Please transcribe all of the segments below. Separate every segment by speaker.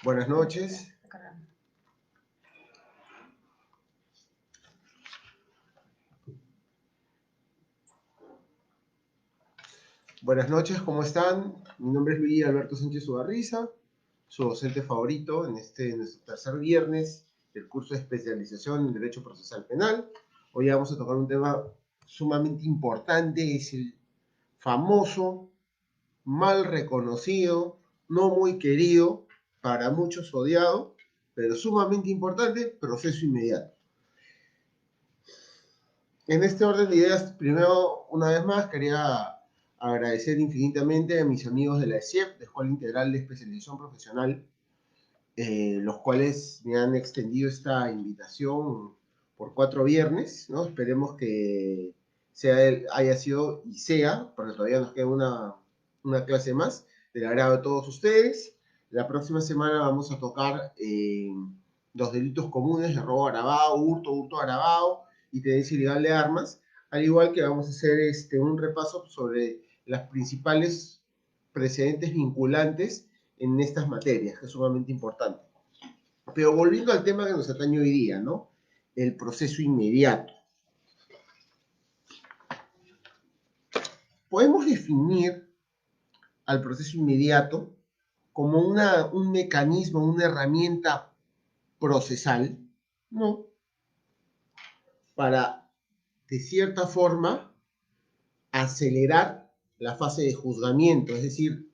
Speaker 1: Buenas noches. Buenas noches, ¿cómo están? Mi nombre es Luis Alberto Sánchez Ugarriza, su docente favorito en nuestro tercer viernes del curso de especialización en Derecho Procesal Penal. Hoy vamos a tocar un tema sumamente importante, es el famoso, mal reconocido, no muy querido, para muchos odiado, pero sumamente importante, proceso inmediato. En este orden de ideas, primero, una vez más, quería agradecer infinitamente a mis amigos de la ESIEP, de Escuela Integral de Especialización Profesional, los cuales me han extendido esta invitación por 4 viernes, ¿no? Esperemos que haya sido y sea, porque todavía nos queda una clase más, del agrado de todos ustedes. La próxima semana vamos a tocar los delitos comunes de robo agravado, hurto agravado y tenencia ilegal de armas, al igual que vamos a hacer un repaso sobre las principales precedentes vinculantes en estas materias, que es sumamente importante. Pero volviendo al tema que nos atañe hoy día, ¿no? El proceso inmediato. Podemos definir al proceso inmediato como un mecanismo, una herramienta procesal, ¿no? Para, de cierta forma, acelerar la fase de juzgamiento, es decir,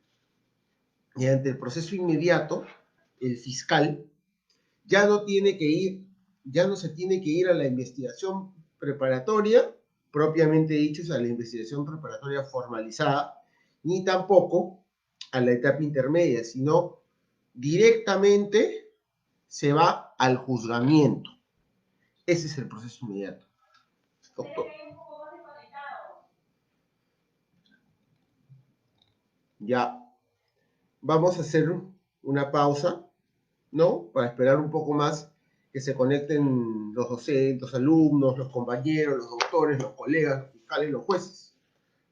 Speaker 1: mediante el proceso inmediato, el fiscal ya no se tiene que ir a la investigación preparatoria, propiamente dicho, a la investigación preparatoria formalizada, ni tampoco a la etapa intermedia, sino directamente se va al juzgamiento. Ese es el proceso inmediato. Doctor. Ya vamos a hacer una pausa, ¿no? Para esperar un poco más que se conecten los docentes, los alumnos, los compañeros, los doctores, los colegas, los fiscales, los jueces,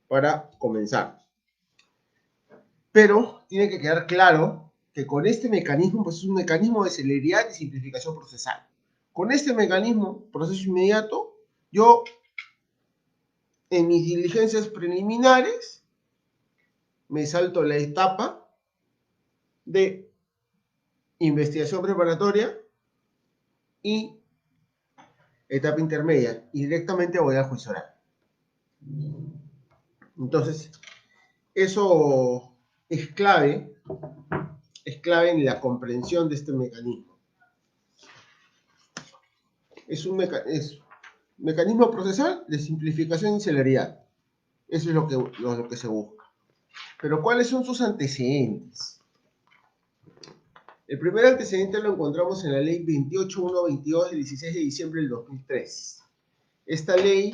Speaker 1: para comenzar. Pero tiene que quedar claro que con este mecanismo, pues es un mecanismo de celeridad y simplificación procesal. Con este mecanismo, proceso inmediato, yo en mis diligencias preliminares me salto la etapa de investigación preparatoria y etapa intermedia y directamente voy al juicio oral. Entonces, eso es clave en la comprensión de este mecanismo. Es un mecanismo procesal de simplificación y celeridad. Eso es lo que se busca. Pero ¿cuáles son sus antecedentes? El primer antecedente lo encontramos en la ley 28122 del 16 de diciembre del 2003. Esta ley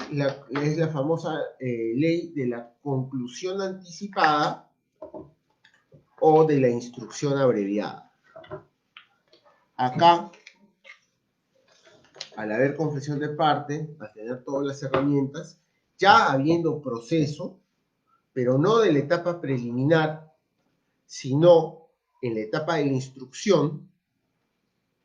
Speaker 1: es la famosa ley de la conclusión anticipada o de la instrucción abreviada. Acá, al haber confesión de parte, al tener todas las herramientas, ya habiendo proceso, pero no de la etapa preliminar, sino en la etapa de la instrucción,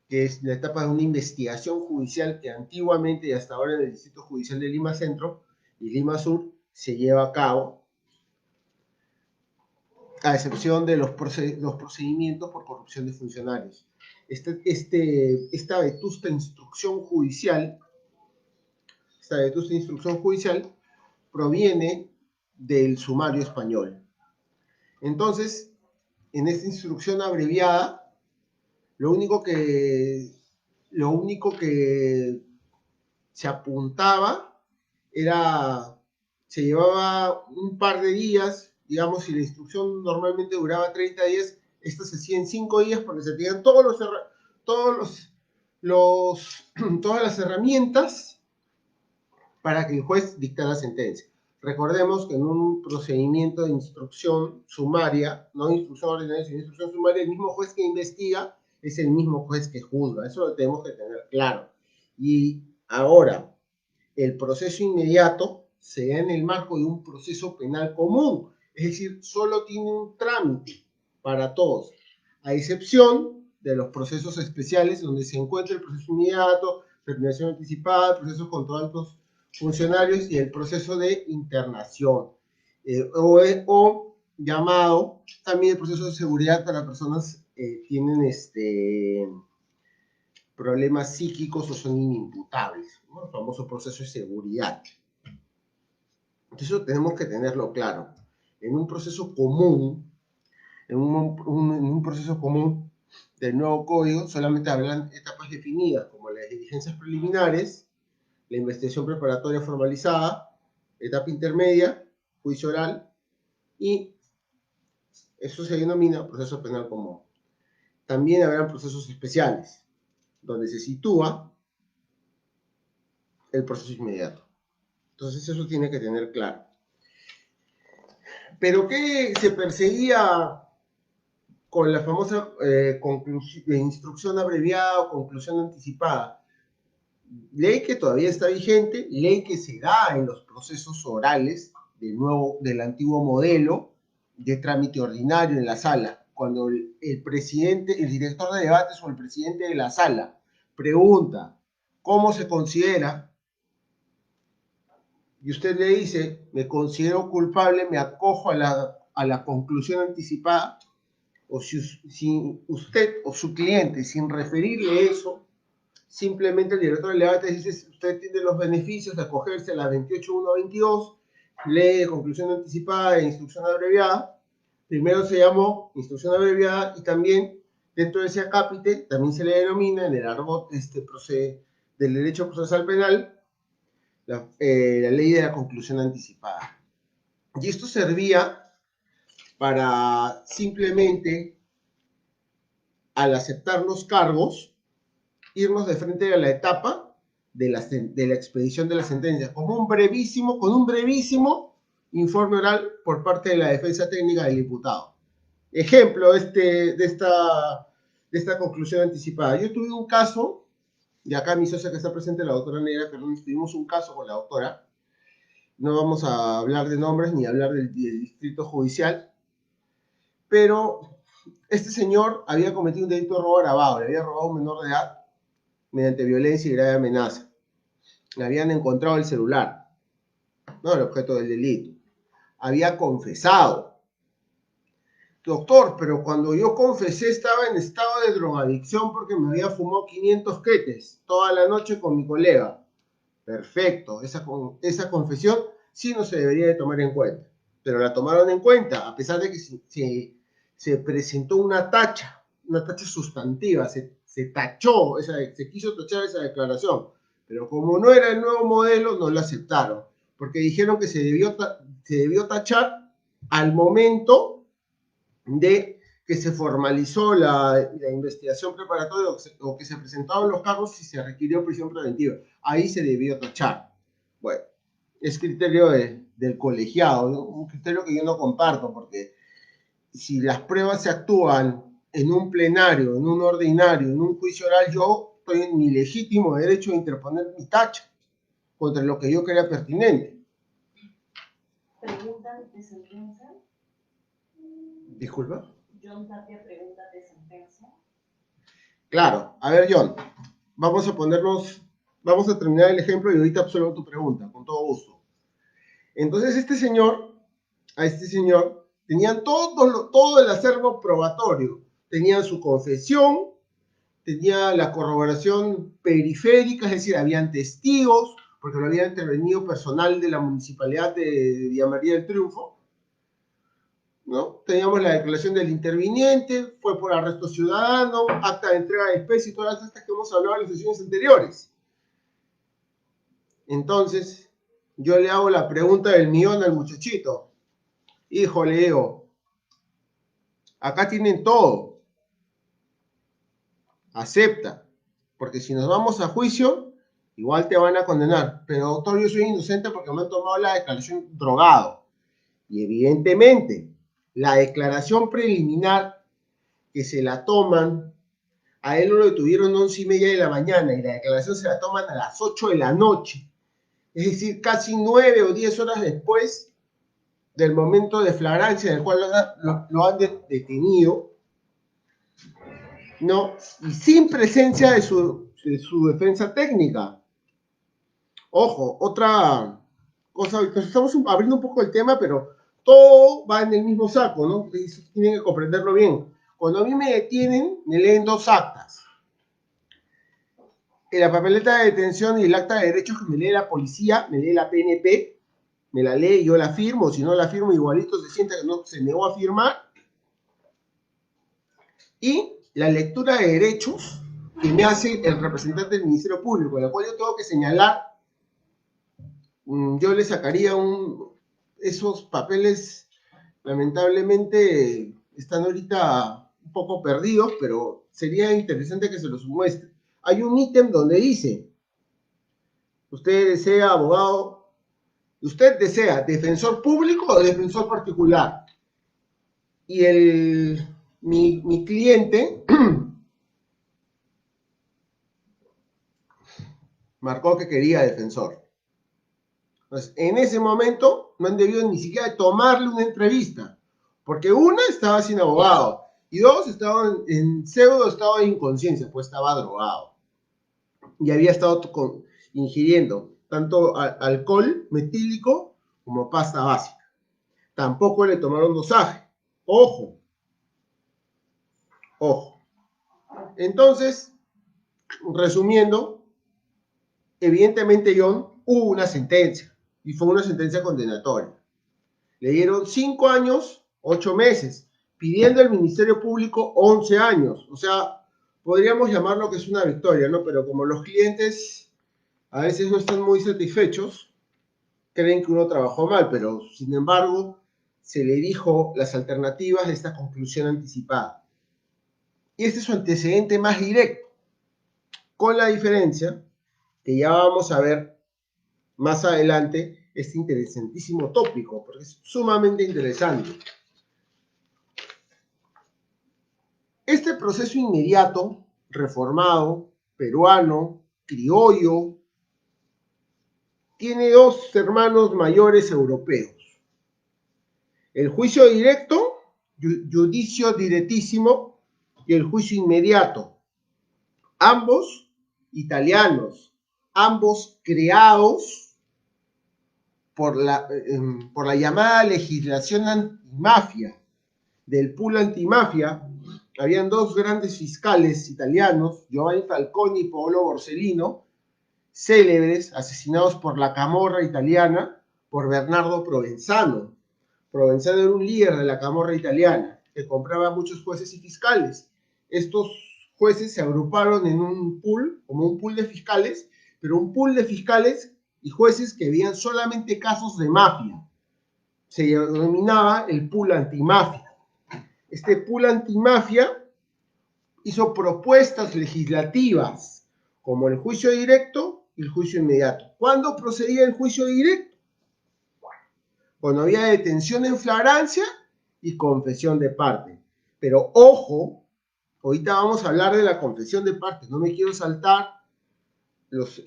Speaker 1: que es la etapa de una investigación judicial que antiguamente y hasta ahora en el Distrito Judicial de Lima Centro y Lima Sur se lleva a cabo, a excepción de los procedimientos por corrupción de funcionarios. Esta vetusta instrucción judicial proviene del sumario español. Entonces, en esta instrucción abreviada, lo único que se apuntaba se llevaba un par de días, digamos, si la instrucción normalmente duraba 30 días, esto se hacía en 5 días porque se tenían todas las herramientas para que el juez dictara sentencia. Recordemos que en un procedimiento de instrucción sumaria, no instrucción ordinaria, sino instrucción sumaria, el mismo juez que investiga es el mismo juez que juzga. Eso lo tenemos que tener claro. Y ahora, el proceso inmediato se da en el marco de un proceso penal común. Es decir, solo tiene un trámite para todos, a excepción de los procesos especiales, donde se encuentra el proceso inmediato, terminación anticipada, procesos contra altos funcionarios y el proceso de internación, o llamado también el proceso de seguridad para personas que tienen problemas psíquicos o son inimputables, ¿no? El famoso proceso de seguridad. Entonces eso tenemos que tenerlo claro. En un proceso común, en un proceso común del nuevo código, solamente habrán etapas definidas, como las diligencias preliminares, la investigación preparatoria formalizada, etapa intermedia, juicio oral, y eso se denomina proceso penal común. También habrán procesos especiales, donde se sitúa el proceso inmediato. Entonces eso tiene que tener claro. ¿Pero qué se perseguía con la famosa instrucción abreviada o conclusión anticipada? Ley que todavía está vigente, ley que se da en los procesos orales del antiguo modelo de trámite ordinario en la sala. Cuando el presidente, el director de debates o el presidente de la sala pregunta cómo se considera, y usted le dice, me considero culpable, me acojo a la conclusión anticipada, o si usted o su cliente, sin referirle eso, simplemente el director del debate dice, usted tiene los beneficios de acogerse a la 28.1.22, ley de conclusión anticipada e instrucción abreviada. Primero se llamó instrucción abreviada y también dentro de ese acápite también se le denomina en el argot del derecho procesal penal la ley de la conclusión anticipada. Y esto servía para simplemente, al aceptar los cargos, irnos de frente a la etapa de la expedición de la sentencia, con un brevísimo informe oral por parte de la defensa técnica del imputado. Ejemplo de esta conclusión anticipada. Yo tuve un caso, y acá mi socia que está presente, la doctora Neira Fernández, tuvimos un caso con la doctora. No vamos a hablar de nombres ni hablar del distrito judicial, pero este señor había cometido un delito de robo agravado, le había robado a un menor de edad mediante violencia y grave amenaza. Le habían encontrado el celular, no el objeto del delito. Había confesado. Doctor, pero cuando yo confesé estaba en estado de drogadicción porque me había fumado 500 quetes toda la noche con mi colega. Perfecto, esa confesión sí no se debería de tomar en cuenta, pero la tomaron en cuenta, a pesar de que se presentó una tacha sustantiva, se tachó, se quiso tachar esa declaración, pero como no era el nuevo modelo, no la aceptaron, porque dijeron que se debió tachar al momento de que se formalizó la investigación preparatoria o que se presentaron los cargos y se requirió prisión preventiva. Ahí se debió tachar. Bueno, es criterio del colegiado, ¿no? Un criterio que yo no comparto, porque si las pruebas se actúan en un plenario, en un ordinario, en un juicio oral, yo estoy en mi legítimo derecho de interponer mi tacha contra lo que yo crea pertinente.
Speaker 2: ¿Preguntan de sentencia?
Speaker 1: Disculpa.
Speaker 2: John Tapia pregunta de sentencia.
Speaker 1: Claro, a ver, John, vamos a terminar el ejemplo y ahorita absuelvo tu pregunta, con todo gusto. Entonces, a este señor, tenían todo el acervo probatorio. Tenían su confesión, tenía la corroboración periférica, es decir, habían testigos, porque lo había intervenido personal de la municipalidad de Villa María del Triunfo, ¿no? Teníamos la declaración del interviniente, fue por arresto ciudadano, acta de entrega de especie y todas las actas que hemos hablado en las sesiones anteriores. Entonces, yo le hago la pregunta del millón al muchachito. Hijo, le digo, acá tienen todo. Acepta, porque si nos vamos a juicio, igual te van a condenar. Pero doctor, yo soy inocente porque me han tomado la declaración drogado. Y evidentemente, la declaración preliminar que se la toman, a él no lo detuvieron 11:30 de la mañana y la declaración se la toman a las 8 de la noche. Es decir, casi 9 o 10 horas después del momento de flagrancia en el cual lo han detenido. ¿no? Y sin presencia de su defensa técnica. Ojo, otra cosa, estamos abriendo un poco el tema, pero todo va en el mismo saco, ¿no? Tienen que comprenderlo bien. Cuando a mí me detienen, me leen dos actas. En la papeleta de detención y el acta de derechos que me lee la policía, me lee la PNP, me la lee y yo la firmo, si no la firmo igualito se siente que no se negó a firmar. Y la lectura de derechos que me hace el representante del Ministerio Público, la cual yo tengo que señalar, yo le sacaría esos papeles, lamentablemente están ahorita un poco perdidos, pero sería interesante que se los muestre. Hay un ítem donde dice, usted desea abogado, usted desea defensor público o defensor particular. Y mi cliente marcó que quería defensor. Entonces, en ese momento no han debido ni siquiera tomarle una entrevista, porque una, estaba sin abogado, y dos, estaba en pseudo estado de inconsciencia, pues estaba drogado. Y había estado ingiriendo tanto alcohol metílico como pasta básica. Tampoco le tomaron dosaje. Ojo. Ojo. Entonces, resumiendo, evidentemente, John, hubo una sentencia, y fue una sentencia condenatoria. Le dieron 5 años, 8 meses, pidiendo al Ministerio Público 11 años. O sea, podríamos llamarlo que es una victoria, ¿no? Pero como los clientes a veces no están muy satisfechos, creen que uno trabajó mal, pero sin embargo, se le dijo las alternativas de esta conclusión anticipada. Y este es su antecedente más directo, con la diferencia que ya vamos a ver más adelante este interesantísimo tópico, porque es sumamente interesante. Este proceso inmediato, reformado, peruano, criollo, tiene dos hermanos mayores europeos. El juicio directo, judicio directissimo, y el juicio inmediato. Ambos italianos, ambos creados por la llamada legislación antimafia, del pool antimafia. Habían dos grandes fiscales italianos, Giovanni Falcone y Paolo Borsellino, célebres, asesinados por la camorra italiana, por Bernardo Provenzano. Provenzano era un líder de la camorra italiana, que compraba a muchos jueces y fiscales. Estos jueces se agruparon en un pool, como un pool de fiscales, pero un pool de fiscales y jueces que veían solamente casos de mafia. Se denominaba el pool antimafia. Este pool antimafia hizo propuestas legislativas, como el juicio directo y el juicio inmediato. ¿Cuándo procedía el juicio directo? Cuando había detención en flagrancia y confesión de parte. Pero ojo, ahorita vamos a hablar de la confesión de parte, no me quiero saltar los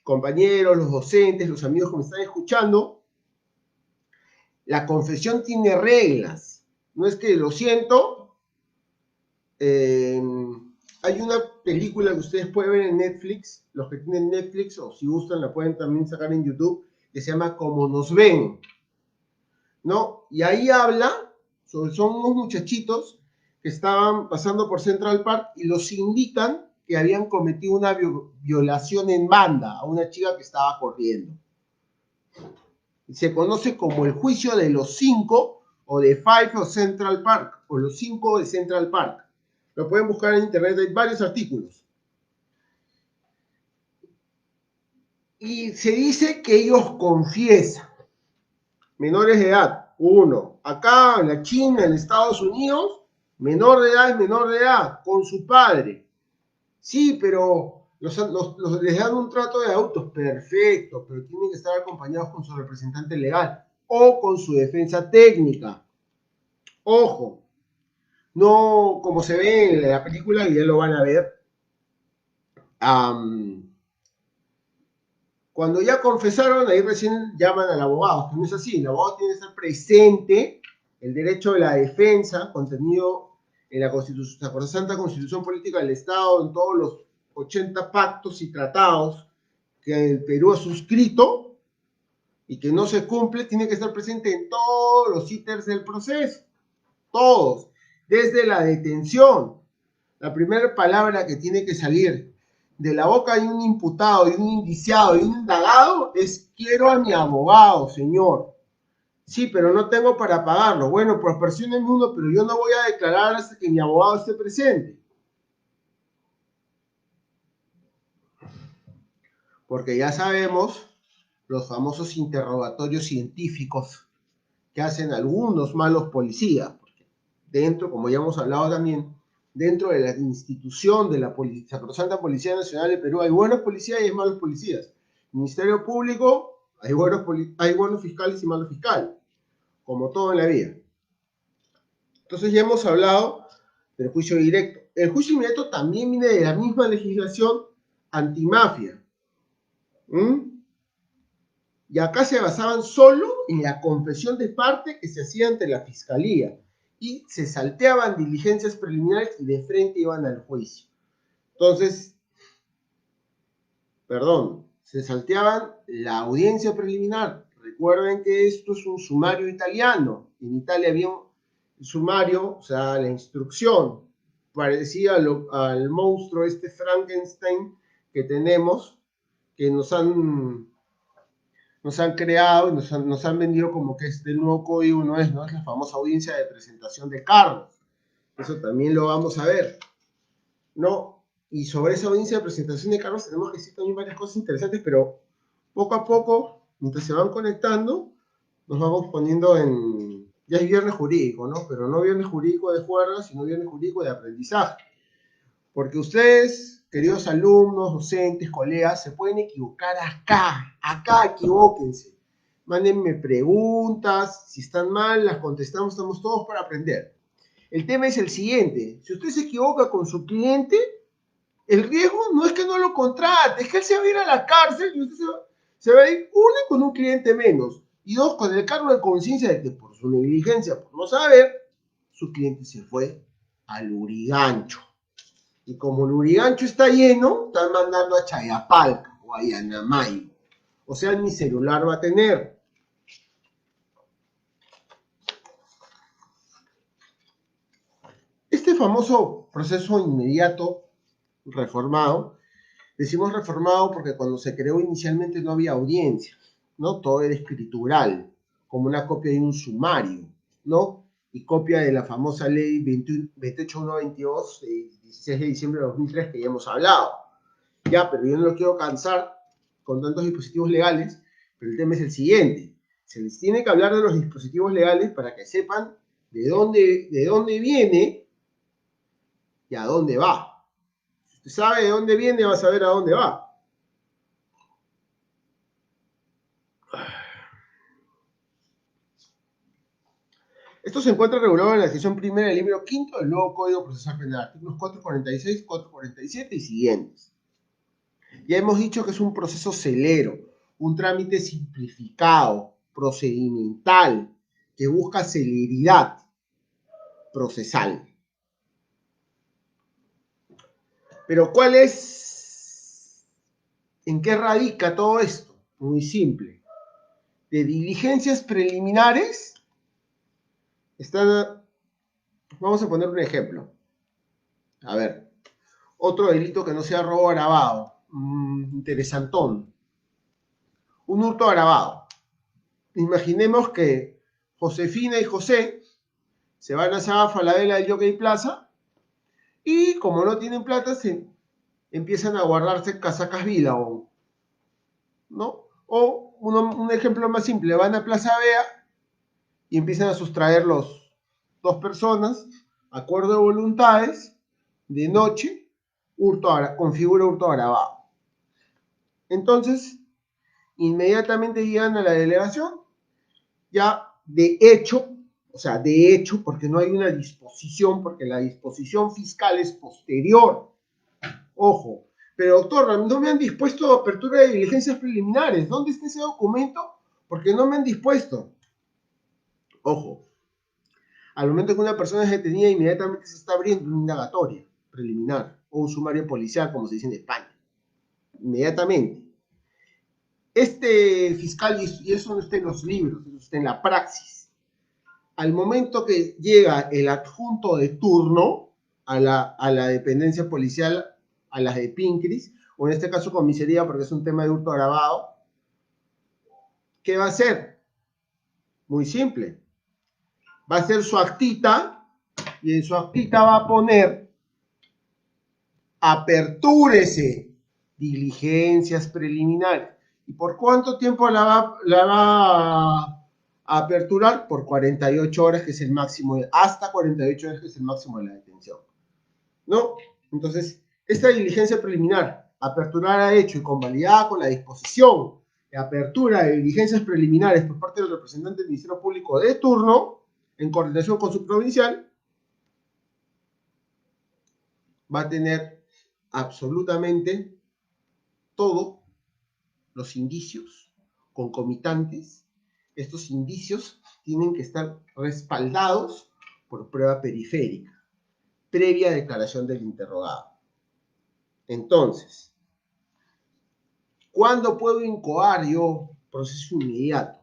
Speaker 1: compañeros, los docentes, los amigos que me están escuchando. La confesión tiene reglas, no es que lo siento. Hay una película que ustedes pueden ver en Netflix, los que tienen Netflix, o si gustan la pueden también sacar en YouTube, que se llama Como nos ven, ¿no? Y ahí habla son unos muchachitos que estaban pasando por Central Park y los indican que habían cometido una violación en banda a una chica que estaba corriendo. Se conoce como el juicio de los 5 o de Five of Central Park, o los 5 de Central Park. Lo pueden buscar en internet, hay varios artículos. Y se dice que ellos confiesan, menores de edad, uno. Acá en la China, en Estados Unidos, menor de edad es menor de edad, con su padre. Sí, pero les dan un trato de adultos, perfecto, pero tienen que estar acompañados con su representante legal o con su defensa técnica. Ojo, no como se ve en la película, y ya lo van a ver, cuando ya confesaron, ahí recién llaman al abogado, que no es así, el abogado tiene que estar presente, el derecho de la defensa contenido en la Sacrosanta Constitución Política del Estado, en todos los 80 pactos y tratados que el Perú ha suscrito y que no se cumple, tiene que estar presente en todos los ítems del proceso. Todos. Desde la detención. La primera palabra que tiene que salir de la boca de un imputado, de un indiciado, de un indagado, es: quiero a mi abogado, señor. Sí, pero no tengo para pagarlo. Bueno, proporciónenme uno, pero yo no voy a declarar hasta que mi abogado esté presente. Porque ya sabemos los famosos interrogatorios científicos que hacen algunos malos policías. Porque dentro, como ya hemos hablado también, dentro de la institución de la Sacrosanta Policía Nacional de Perú hay buenos policías y hay malos policías. Ministerio Público, hay buenos fiscales y malos fiscales, como todo en la vida. Entonces ya hemos hablado del juicio directo. El juicio indirecto también viene de la misma legislación antimafia. Y acá se basaban solo en la confesión de parte que se hacía ante la fiscalía. Y se salteaban diligencias preliminares y de frente iban al juicio. Entonces, se salteaban la audiencia preliminar. Recuerden que esto es un sumario italiano. En Italia había un sumario, o sea, la instrucción, parecía al monstruo Frankenstein que tenemos, que nos han creado y nos han vendido como que es del nuevo código, no es la famosa audiencia de presentación de cargos. Eso también lo vamos a ver, ¿no? Y sobre esa audiencia de presentación de cargos tenemos que decir también varias cosas interesantes, pero poco a poco, mientras se van conectando, nos vamos poniendo en... Ya es viernes jurídico, ¿no? Pero no viernes jurídico de juerga, sino viernes jurídico de aprendizaje. Porque ustedes, queridos alumnos, docentes, colegas, se pueden equivocar acá equivóquense. Mándenme preguntas, si están mal, las contestamos, estamos todos para aprender. El tema es el siguiente: si usted se equivoca con su cliente, el riesgo no es que no lo contrate, es que él se va a ir a la cárcel y usted se va a ir, uno, con un cliente menos, y dos, con el cargo de conciencia de que por su negligencia, por no saber, su cliente se fue al Lurigancho. Y como el Lurigancho está lleno, están mandando a Chayapalca o a Yanamay. O sea, mi celular va a tener. Este famoso proceso inmediato reformado, decimos reformado porque cuando se creó inicialmente no había audiencia, ¿no? Todo era escritural, como una copia de un sumario, ¿no? Y copia de la famosa ley 28122 de 16 de diciembre de 2003 que ya hemos hablado. Ya, pero yo no lo quiero cansar con tantos dispositivos legales, pero el tema es el siguiente: se les tiene que hablar de los dispositivos legales para que sepan de dónde viene y a dónde va. Si usted sabe de dónde viene, va a saber a dónde va. Esto se encuentra regulado en la sección primera del libro quinto del nuevo Código Procesal Penal, artículos 446, 447 y siguientes. Ya hemos dicho que es un proceso celero, un trámite simplificado, procedimental, que busca celeridad procesal. Pero ¿en qué radica todo esto? Muy simple. De diligencias preliminares vamos a poner un ejemplo. A ver, otro delito que no sea robo agravado, interesantón. Un hurto agravado. Imaginemos que Josefina y José se van a esa Falabella del Jockey Plaza y como no tienen plata se empiezan a guardarse casacas Billabong, ¿no? O un ejemplo más simple: van a Plaza Vea y empiezan a sustraer dos personas, acuerdo de voluntades, de noche, configura hurto agravado. Entonces, inmediatamente llegan a la delegación, ya de hecho, porque no hay una disposición, porque la disposición fiscal es posterior. Ojo, pero doctor, no me han dispuesto apertura de diligencias preliminares. ¿Dónde está ese documento? Porque no me han dispuesto. Ojo, Al momento que una persona es detenida, inmediatamente se está abriendo una indagatoria preliminar o un sumario policial, como se dice en España. Inmediatamente. Este fiscal, y eso no está en los libros, eso está en la praxis, al momento que llega el adjunto de turno a la dependencia policial, a las de Pincris, o en este caso comisaría, porque es un tema de hurto agravado, ¿qué va a hacer? Muy simple. Va a hacer su actita, y en su actita va a poner: apertúrese diligencias preliminares. ¿Y por cuánto tiempo la va a aperturar? Por 48 horas, que es el máximo, hasta 48 horas, que es el máximo de la detención. ¿No? Entonces, esta diligencia preliminar, aperturada hecho y convalidada con la disposición de apertura de diligencias preliminares por parte del representante del Ministerio Público de turno, en coordinación con su provincial, va a tener absolutamente todos los indicios concomitantes. Estos indicios tienen que estar respaldados por prueba periférica, previa declaración del interrogado. Entonces, ¿cuándo puedo incoar yo proceso inmediato?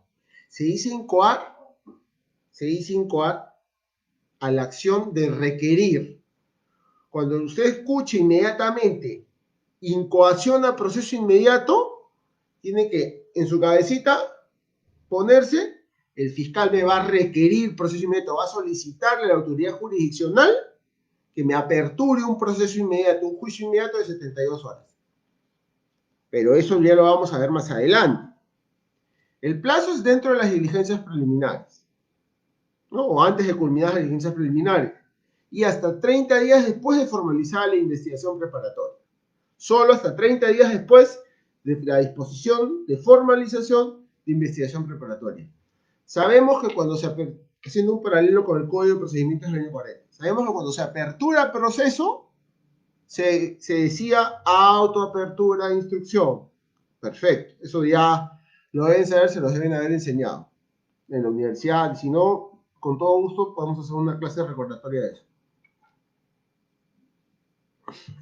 Speaker 1: Se dice incoar a la acción de requerir. Cuando usted escuche inmediatamente incoación a proceso inmediato, tiene que en su cabecita ponerse: el fiscal me va a requerir proceso inmediato, va a solicitarle a la autoridad jurisdiccional que me aperture un proceso inmediato, un juicio inmediato de 72 horas. Pero eso ya lo vamos a ver más adelante. El plazo es dentro de las diligencias preliminares, ¿no? O antes de culminar las diligencias preliminares, y hasta 30 días después de formalizar la investigación preparatoria. Solo hasta 30 días después de la disposición de formalización de investigación preparatoria. Sabemos que cuando haciendo un paralelo con el Código de Procedimientos del año 40, sabemos que cuando se apertura el proceso, se decía autoapertura de instrucción. Perfecto, eso ya lo deben saber, se los deben haber enseñado en la universidad. Si no, con todo gusto podemos hacer una clase recordatoria de eso.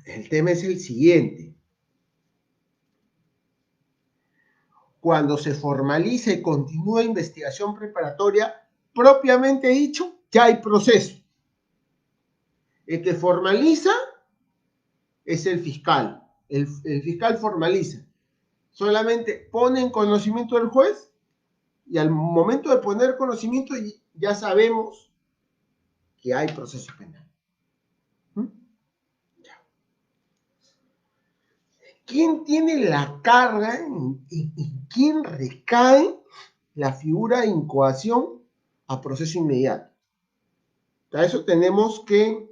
Speaker 1: El tema es el siguiente: cuando se formalice y continúe investigación preparatoria, propiamente dicho, ya hay proceso. El que formaliza es el fiscal. El fiscal formaliza. Solamente pone en conocimiento del juez, y al momento de poner conocimiento ya sabemos que hay proceso penal. ¿Quién tiene la carga y quién recae la figura de incoación a proceso inmediato? Para eso tenemos que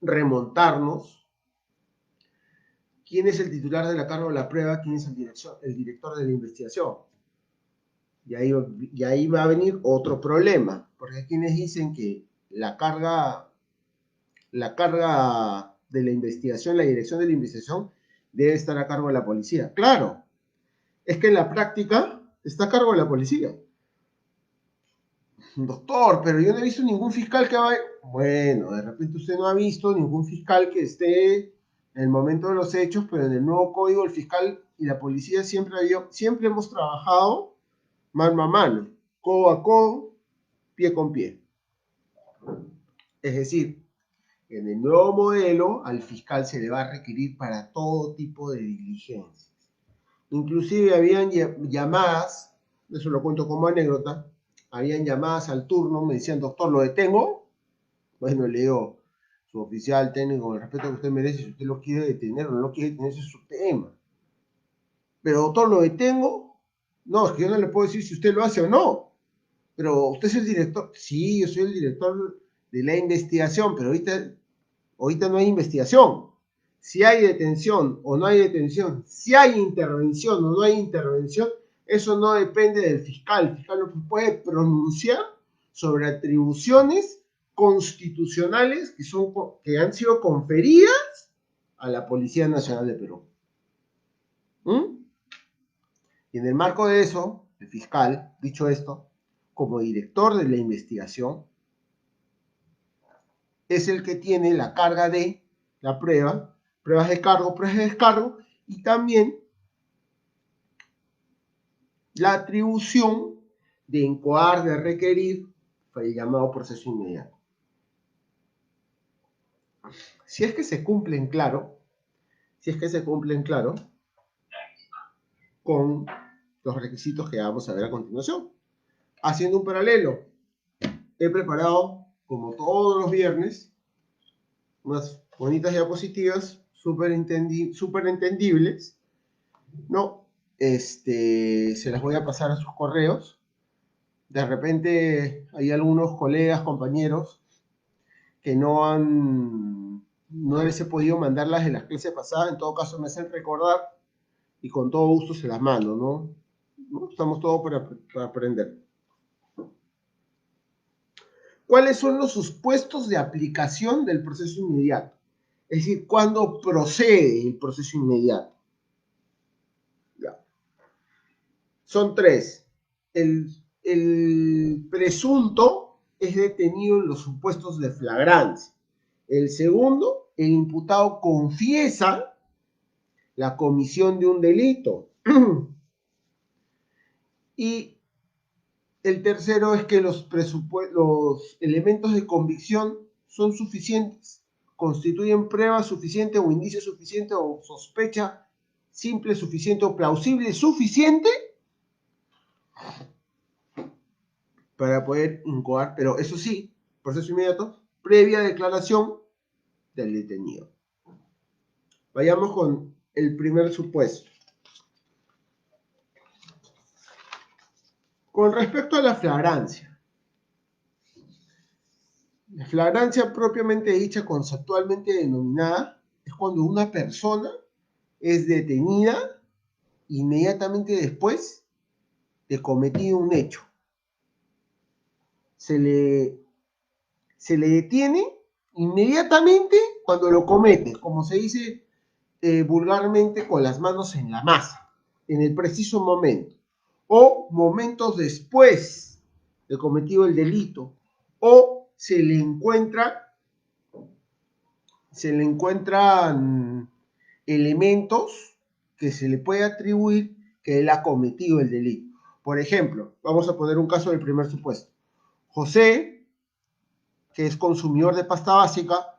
Speaker 1: remontarnos. ¿Quién es el titular de la carga de la prueba? ¿Quién es el director de la investigación? Y ahí va a venir otro problema, porque hay quienes dicen que la carga de la investigación, la dirección de la investigación, debe estar a cargo de la policía. Claro, es que en la práctica está a cargo de la policía. Doctor, pero yo no he visto ningún fiscal que vaya. Bueno, de repente usted no ha visto ningún fiscal que esté en el momento de los hechos, pero en el nuevo código el fiscal y la policía siempre hemos trabajado mano a mano, codo a codo, pie con pie. Es decir, en el nuevo modelo al fiscal se le va a requerir para todo tipo de diligencias. Inclusive habían llamadas, eso lo cuento como anécdota, habían llamadas al turno, me decían: doctor, ¿lo detengo? Bueno, le digo: su oficial técnico, con el respeto que usted merece, si usted lo quiere detener o no lo quiere detener, ese es su tema. Pero doctor, ¿lo detengo? No, es que yo no le puedo decir si usted lo hace o no. Pero usted es el director. Sí, yo soy el director de la investigación, pero ahorita no hay investigación. Si hay detención o no hay detención, si hay intervención o no hay intervención, eso no depende del fiscal. El fiscal no puede pronunciar sobre atribuciones constitucionales que han sido conferidas a la Policía Nacional de Perú. Y en el marco de eso, el fiscal, dicho esto, como director de la investigación, es el que tiene la carga de la prueba, pruebas de cargo, pruebas de descargo, y también la atribución de incoar, de requerir, el llamado proceso inmediato. Si es que se cumplen, claro, con los requisitos que vamos a ver a continuación. Haciendo un paralelo, he preparado, como todos los viernes, unas bonitas diapositivas súper entendibles, ¿no? Se las voy a pasar a sus correos. De repente hay algunos colegas, compañeros, que no les he podido mandarlas de las clases pasadas. En todo caso, me hacen recordar y con todo gusto se las mando, ¿no? Estamos todos para aprender. ¿Cuáles son los supuestos de aplicación del proceso inmediato? Es decir, ¿cuándo procede el proceso inmediato? Ya. Son tres. El presunto es detenido en los supuestos de flagrancia. El segundo, el imputado confiesa la comisión de un delito. Y el tercero es que los elementos de convicción son suficientes, constituyen prueba suficiente o indicio suficiente o sospecha simple suficiente o plausible suficiente para poder incoar, pero eso sí, proceso inmediato, previa declaración del detenido. Vayamos con el primer supuesto. Con respecto a la flagrancia. La flagrancia propiamente dicha, conceptualmente denominada, es cuando una persona es detenida inmediatamente después de cometido un hecho. Se le detiene inmediatamente cuando lo comete, como se dice vulgarmente, con las manos en la masa, en el preciso momento, o momentos después de cometido el delito, o se le encuentran elementos que se le puede atribuir que él ha cometido el delito. Por ejemplo, vamos a poner un caso del primer supuesto. José, que es consumidor de pasta básica,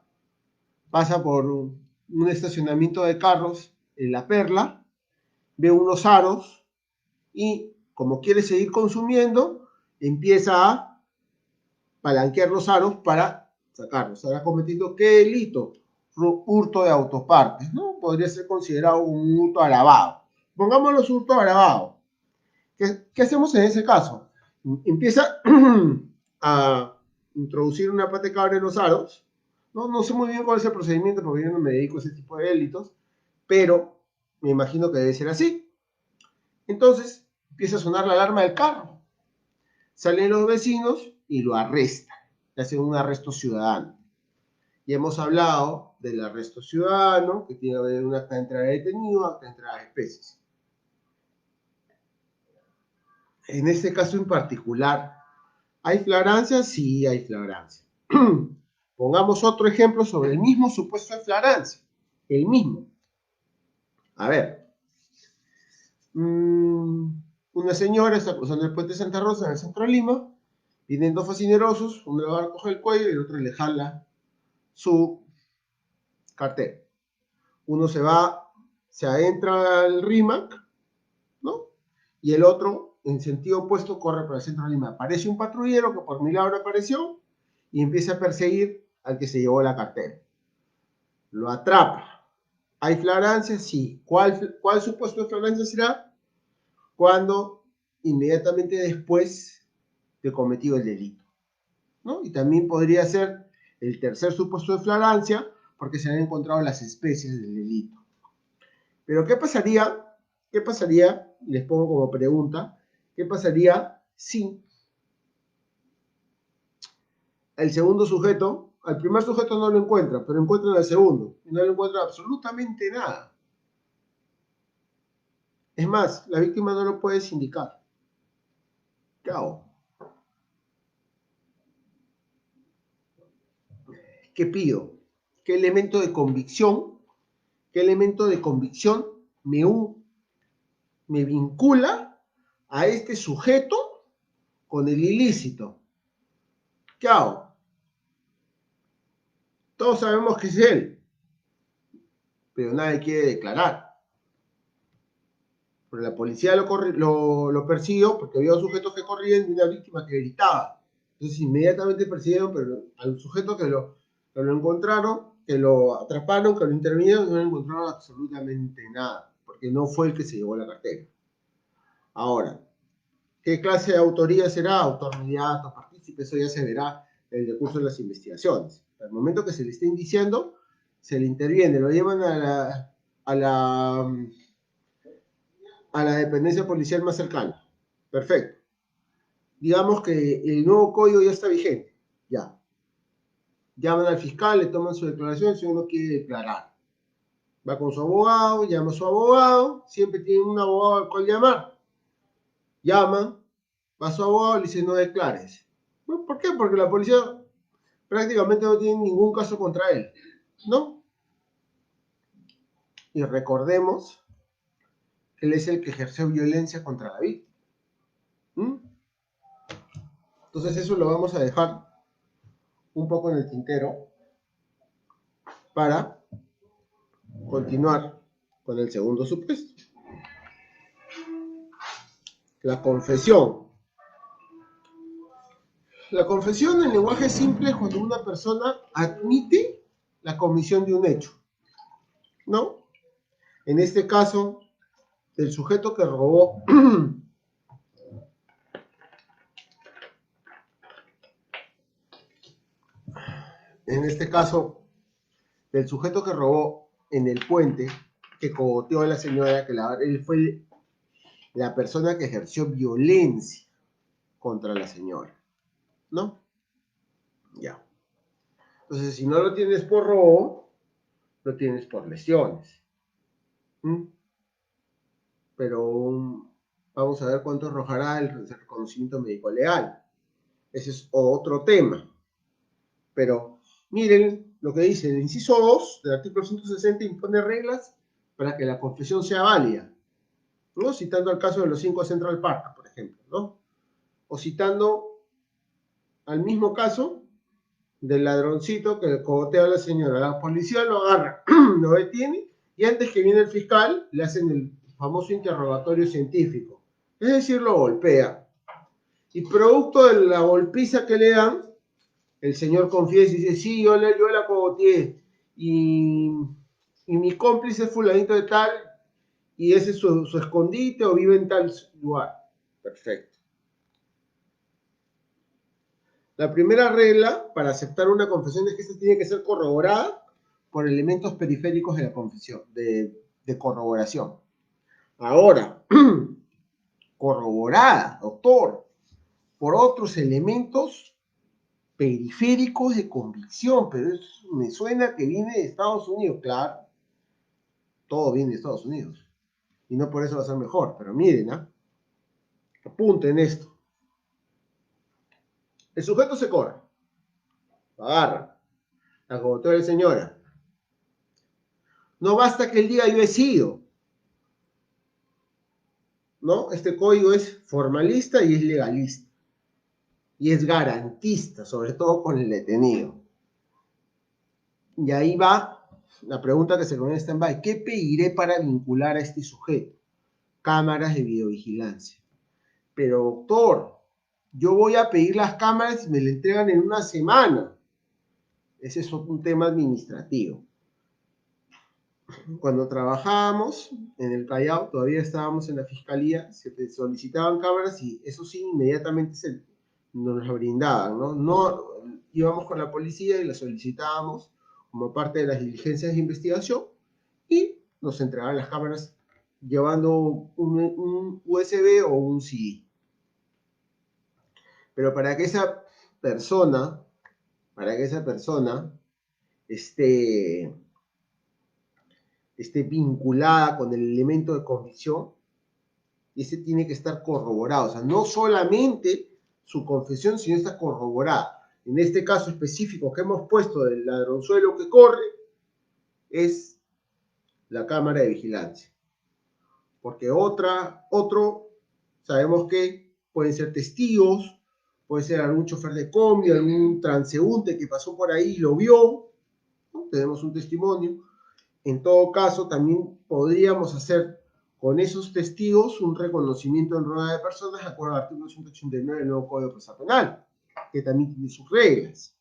Speaker 1: pasa por un estacionamiento de carros en La Perla, ve unos aros y, como quiere seguir consumiendo, empieza a palanquear los aros para sacarlos. ¿Estará cometiendo qué delito? Hurto de autopartes, ¿no? Podría ser considerado un hurto agravado. Pongámoslo hurto agravado. ¿Qué hacemos en ese caso? Empieza a introducir una pata de cabra en los aros. No sé muy bien cuál es el procedimiento porque yo no me dedico a ese tipo de delitos, pero me imagino que debe ser así. Entonces empieza a sonar la alarma del carro. Salen los vecinos y lo arrestan. Le hacen un arresto ciudadano. Y hemos hablado del arresto ciudadano, que tiene que haber un acta de entrada de detenido, acta de entrada de especies. En este caso en particular, ¿hay flagrancia? Sí, hay flagrancia. Pongamos otro ejemplo sobre el mismo supuesto de flagrancia. El mismo. A ver. Una señora está cruzando el puente de Santa Rosa en el centro de Lima. Vienen dos fascinerosos. Uno le va a coger el cuello y el otro le jala su cartera. Uno se adentra al RIMAC, ¿no? Y el otro, en sentido opuesto, corre por el centro de Lima. Aparece un patrullero que por milagro apareció y empieza a perseguir al que se llevó la cartera. Lo atrapa. ¿Hay flagrancia? Sí. ¿Cuál supuesto de flagrancia será? Cuando inmediatamente después de cometido el delito, ¿no? Y también podría ser el tercer supuesto de flagrancia porque se han encontrado las especies del delito. Pero ¿qué pasaría? Les pongo como pregunta, ¿qué pasaría si el segundo sujeto, al primer sujeto no lo encuentra, pero encuentran al segundo y no le encuentra absolutamente nada? Es más, la víctima no lo puede sindicar. ¿Qué hago? ¿qué pido? ¿Qué elemento de convicción? ¿Qué elemento de convicción me vincula a este sujeto con el ilícito? ¿Qué hago? Todos sabemos que es él, pero nadie quiere declarar. Pero la policía lo persiguió porque había dos sujetos que corrían y una víctima que gritaba. Entonces inmediatamente persiguieron pero al sujeto que lo encontraron, que lo atraparon, que lo intervinieron y no encontraron absolutamente nada, porque no fue el que se llevó la cartera. Ahora, ¿qué clase de autoría será? Autor inmediato, partícipe, eso ya se verá en el decurso de las investigaciones. Al momento que se le esté indiciando, se le interviene, lo llevan a la dependencia policial más cercana. Perfecto. Digamos que el nuevo código ya está vigente. Ya. Llaman al fiscal, le toman su declaración, si uno quiere declarar. Va con su abogado, llama a su abogado, siempre tiene un abogado al cual llamar. Llaman, va a su abogado y le dice no declares. ¿Por qué? Porque la policía prácticamente no tiene ningún caso contra él, ¿no? Y recordemos que él es el que ejerció violencia contra la víctima. Entonces eso lo vamos a dejar un poco en el tintero para continuar con el segundo supuesto. La confesión. La confesión en lenguaje simple es cuando una persona admite la comisión de un hecho, ¿no? En este caso, el sujeto que robó en este caso, el sujeto que robó en el puente, que cogoteó a la señora, él fue la persona que ejerció violencia contra la señora, ¿no? Ya. Entonces, si no lo tienes por robo, lo tienes por lesiones. Pero vamos a ver cuánto arrojará el reconocimiento médico legal. Ese es otro tema. Pero miren lo que dice el inciso 2 del artículo 160 impone reglas para que la confesión sea válida, ¿no? Citando el caso de los 5 Central Park, por ejemplo, ¿no? O citando al mismo caso del ladroncito que cogotea a la señora. La policía lo agarra, lo detiene y antes que viene el fiscal le hacen el famoso interrogatorio científico. Es decir, lo golpea. Y producto de la golpiza que le dan, el señor confiesa y dice, sí, yo la cogoteé. Y mi cómplice es fulanito de tal, y ese es su escondite o vive en tal lugar. Perfecto. La primera regla para aceptar una confesión es que esta tiene que ser corroborada por elementos periféricos de la confesión, de corroboración. Ahora, corroborada, doctor, por otros elementos periféricos de convicción, pero eso me suena que viene de Estados Unidos, claro, todo viene de Estados Unidos, y no por eso va a ser mejor, pero miren, apunten esto. El sujeto se corre, lo agarra, la cogoteó la señora. No basta que él diga yo he sido, ¿no? Este código es formalista y es legalista. Y es garantista, sobre todo con el detenido. Y ahí va la pregunta que se pone en stand-by. ¿Qué pediré para vincular a este sujeto? Cámaras de videovigilancia. Pero doctor, yo voy a pedir las cámaras y me las entregan en una semana. Ese es un tema administrativo. Cuando trabajábamos en el Callao, todavía estábamos en la fiscalía, se solicitaban cámaras y eso sí, inmediatamente nos las brindaban, ¿no? No íbamos con la policía y las solicitábamos como parte de las diligencias de investigación y nos entregaban las cámaras llevando un USB o un CD. Pero para que esa persona esté vinculada con el elemento de convicción, ese tiene que estar corroborado. O sea, no solamente su confesión, sino está corroborada. en este caso específico que hemos puesto del ladronzuelo que corre, es la cámara de vigilancia. Porque otro, sabemos que pueden ser testigos, puede ser algún chofer de combi, algún transeúnte que pasó por ahí y lo vio, ¿no? Tenemos un testimonio. En todo caso, también podríamos hacer con esos testigos un reconocimiento en rueda de personas de acuerdo al artículo 189 del nuevo Código Procesal Penal, que también tiene sus reglas.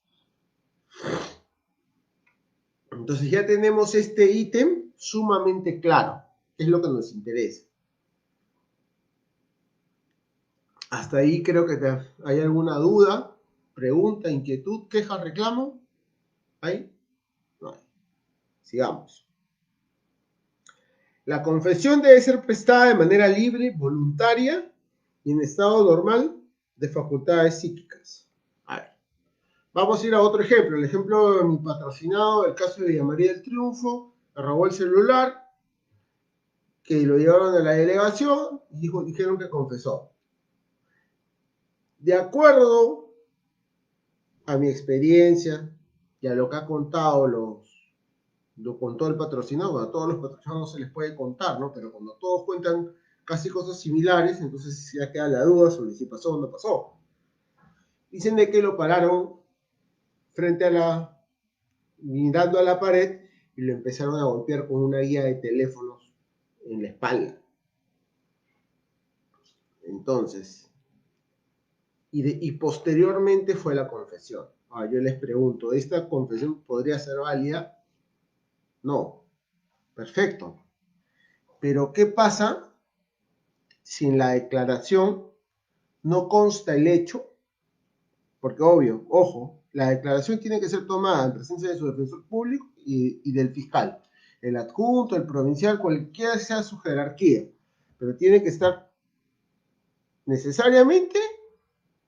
Speaker 1: Entonces ya tenemos este ítem sumamente claro, que es lo que nos interesa. Hasta ahí creo que hay alguna duda, pregunta, inquietud, queja, reclamo. ¿Hay? No hay. Sigamos. La confesión debe ser prestada de manera libre, voluntaria y en estado normal de facultades psíquicas. A ver, vamos a ir a otro ejemplo. El ejemplo de mi patrocinado, el caso de Villa María del Triunfo, le robó el celular, que lo llevaron a la delegación y dijeron que confesó. De acuerdo a mi experiencia y a lo que ha contado lo contó el patrocinado, bueno, a todos los patrocinados no se les puede contar, ¿no? Pero cuando todos cuentan casi cosas similares, entonces ya queda la duda sobre si pasó o no pasó. Dicen de que lo pararon frente mirando a la pared y lo empezaron a golpear con una guía de teléfonos en la espalda. Entonces, y posteriormente fue la confesión. Ahora yo les pregunto, ¿esta confesión podría ser válida? No. Perfecto. Pero ¿qué pasa si en la declaración no consta el hecho? Porque obvio, ojo, la declaración tiene que ser tomada en presencia de su defensor público y del fiscal. El adjunto, el provincial, cualquiera sea su jerarquía. Pero tiene que estar necesariamente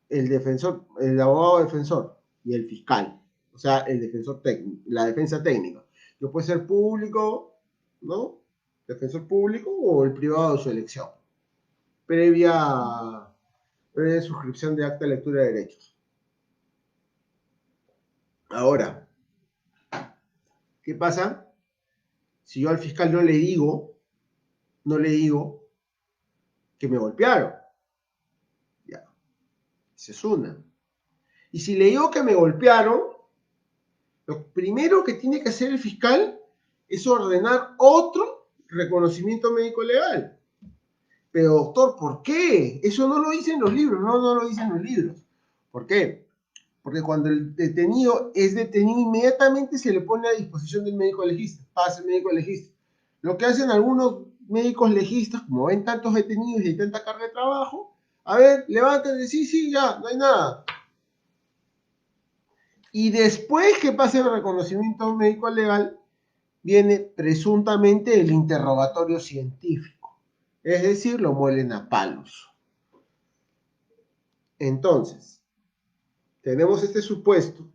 Speaker 1: el defensor, el abogado defensor y el fiscal. O sea, el defensor técnico, la defensa técnica. No puede ser público, ¿no? Defensor público o el privado de su elección. Previa suscripción de acta de lectura de derechos. Ahora, ¿qué pasa si yo al fiscal no le digo que me golpearon? Ya, esa es una. Y si le digo que me golpearon, lo primero que tiene que hacer el fiscal es ordenar otro reconocimiento médico legal. Pero doctor, ¿por qué? Eso no lo dicen los libros, no lo dicen los libros. ¿Por qué? Porque cuando el detenido es detenido, inmediatamente se le pone a disposición del médico legista, pasa el médico legista. Lo que hacen algunos médicos legistas, como ven tantos detenidos y hay tanta carga de trabajo, a ver, levántate, sí, ya, no hay nada. Y después que pase el reconocimiento médico legal, viene presuntamente el interrogatorio científico. Es decir, lo muelen a palos. Entonces, tenemos este supuesto.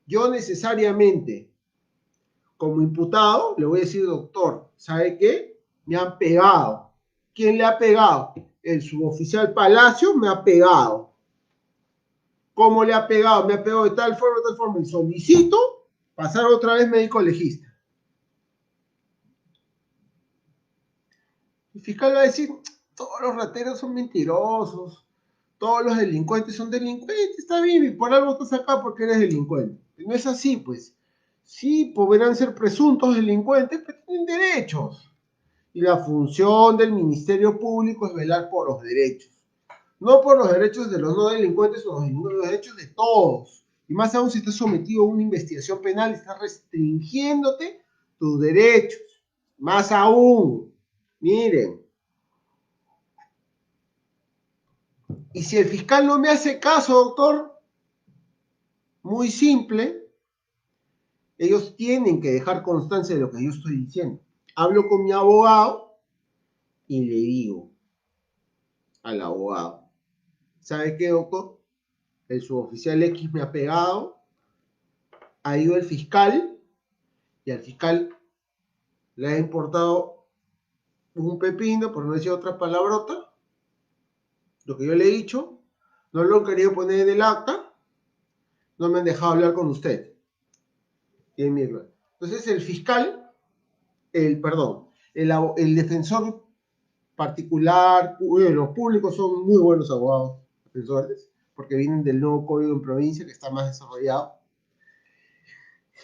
Speaker 1: Yo necesariamente, como imputado, le voy a decir, doctor, ¿sabe qué? Me han pegado. ¿Quién le ha pegado? El suboficial Palacio me ha pegado. ¿Cómo le ha pegado? Me ha pegado de tal forma, y solicito pasar otra vez médico legista. El fiscal va a decir, todos los rateros son mentirosos, todos los delincuentes son delincuentes, está bien, y por algo estás acá porque eres delincuente. No es así, pues. Sí, podrán ser presuntos delincuentes, pero tienen derechos. Y la función del Ministerio Público es velar por los derechos. No por los derechos de los no delincuentes o los derechos de todos. Y más aún si estás sometido a una investigación penal, estás restringiéndote tus derechos. Más aún, miren. Y si el fiscal no me hace caso, doctor, muy simple, ellos tienen que dejar constancia de lo que yo estoy diciendo. Hablo con mi abogado y le digo al abogado, ¿sabe qué, doctor? El suboficial X me ha pegado, ha ido el fiscal y al fiscal le ha importado un pepino, por no decir otra palabrota, lo que yo le he dicho, no lo han querido poner en el acta No me han dejado hablar con usted. Entonces el fiscal, el defensor particular, los públicos son muy buenos abogados, defensores, porque vienen del nuevo código en provincia que está más desarrollado.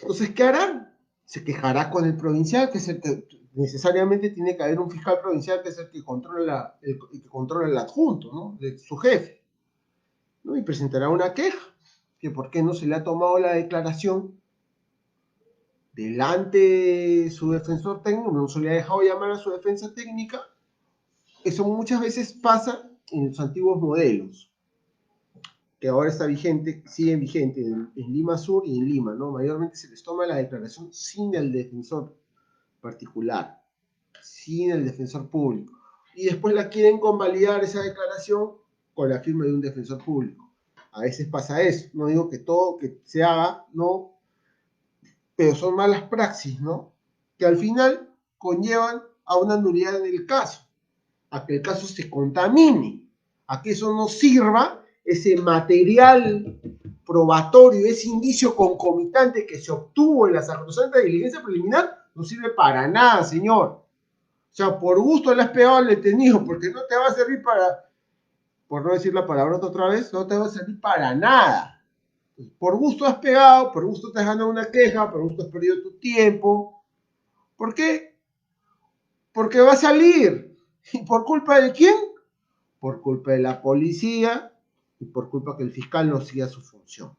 Speaker 1: Entonces, ¿qué harán? Se quejará con el provincial, que es el que necesariamente tiene que haber un fiscal provincial, que es el que controla el adjunto, ¿no? De su jefe, ¿no? Y presentará una queja, que por qué no se le ha tomado la declaración delante de su defensor técnico, no se le ha dejado llamar a su defensa técnica. Eso muchas veces pasa en los antiguos modelos, que ahora está vigente, siguen vigentes en Lima Sur y en Lima, ¿no? Mayormente se les toma la declaración sin el defensor particular, sin el defensor público. Y después la quieren convalidar esa declaración con la firma de un defensor público. A veces pasa eso. No digo que todo que se haga, no, pero son malas praxis, ¿no? Que al final conllevan a una nulidad en el caso, a que el caso se contamine, a que eso no sirva, ese material probatorio, ese indicio concomitante que se obtuvo en la sacrosanta diligencia preliminar, no sirve para nada, señor. O sea, por gusto le has pegado al detenido, porque no te va a servir para, por no decir la palabrota otra vez, no te va a servir para nada. Por gusto has pegado, por gusto te has ganado una queja, por gusto has perdido tu tiempo. ¿Por qué? Porque va a salir. ¿Y por culpa de quién? Por culpa de la policía y por culpa que el fiscal no siga su función.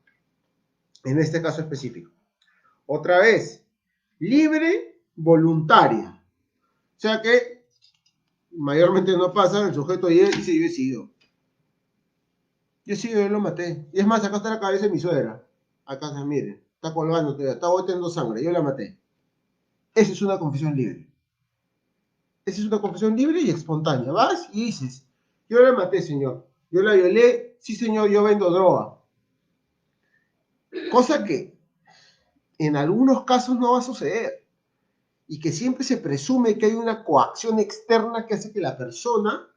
Speaker 1: En este caso específico. Otra vez, libre, voluntaria. O sea que mayormente no pasa, el sujeto llega y dice, yo he sido. Yo lo maté. Y es más, acá está la cabeza de mi suegra. Acá está, miren, está colgando todavía, está botando sangre, yo la maté. Esa es una confesión libre. Esa es una confesión libre y espontánea. Vas y dices, yo la maté, señor. Yo la violé, sí, señor, yo vendo droga. Cosa que en algunos casos no va a suceder. Y que siempre se presume que hay una coacción externa que hace que la persona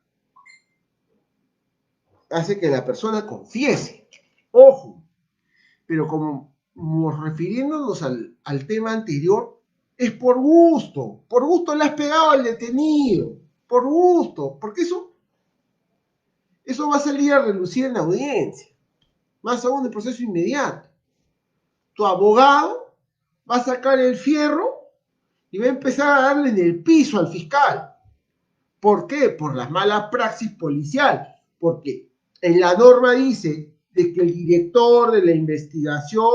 Speaker 1: confiese. Ojo, pero como refiriéndonos al tema anterior, es por gusto le has pegado al detenido, por gusto, porque eso va a salir a relucir en la audiencia, más aún en el proceso inmediato. Tu abogado va a sacar el fierro y va a empezar a darle en el piso al fiscal. ¿Por qué? Por la mala praxis policial, porque en la norma dice de que el director de la investigación,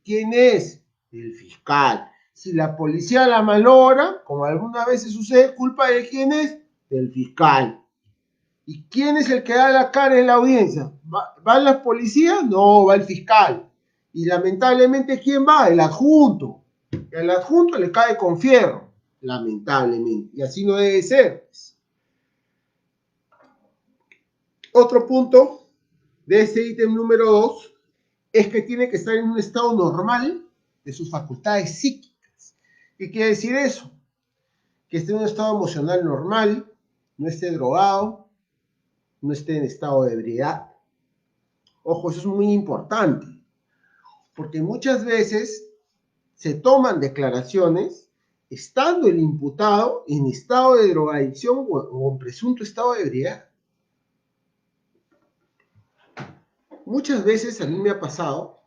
Speaker 1: ¿quién es? El fiscal. Si la policía la malogra, como algunas veces sucede, ¿culpa de quién es? Del fiscal. ¿Y quién es el que da la cara en la audiencia? ¿Va la policía? No, va el fiscal. Y lamentablemente, ¿quién va? El adjunto. Y al adjunto le cae con fierro, lamentablemente. Y así no debe ser. Otro punto de este ítem número 2 es que tiene que estar en un estado normal de sus facultades psíquicas. ¿Qué quiere decir eso? Que esté en un estado emocional normal, no esté drogado, no esté en estado de ebriedad. Ojo, eso es muy importante, porque muchas veces se toman declaraciones estando el imputado en estado de drogadicción o en presunto estado de ebriedad. Muchas veces a mí me ha pasado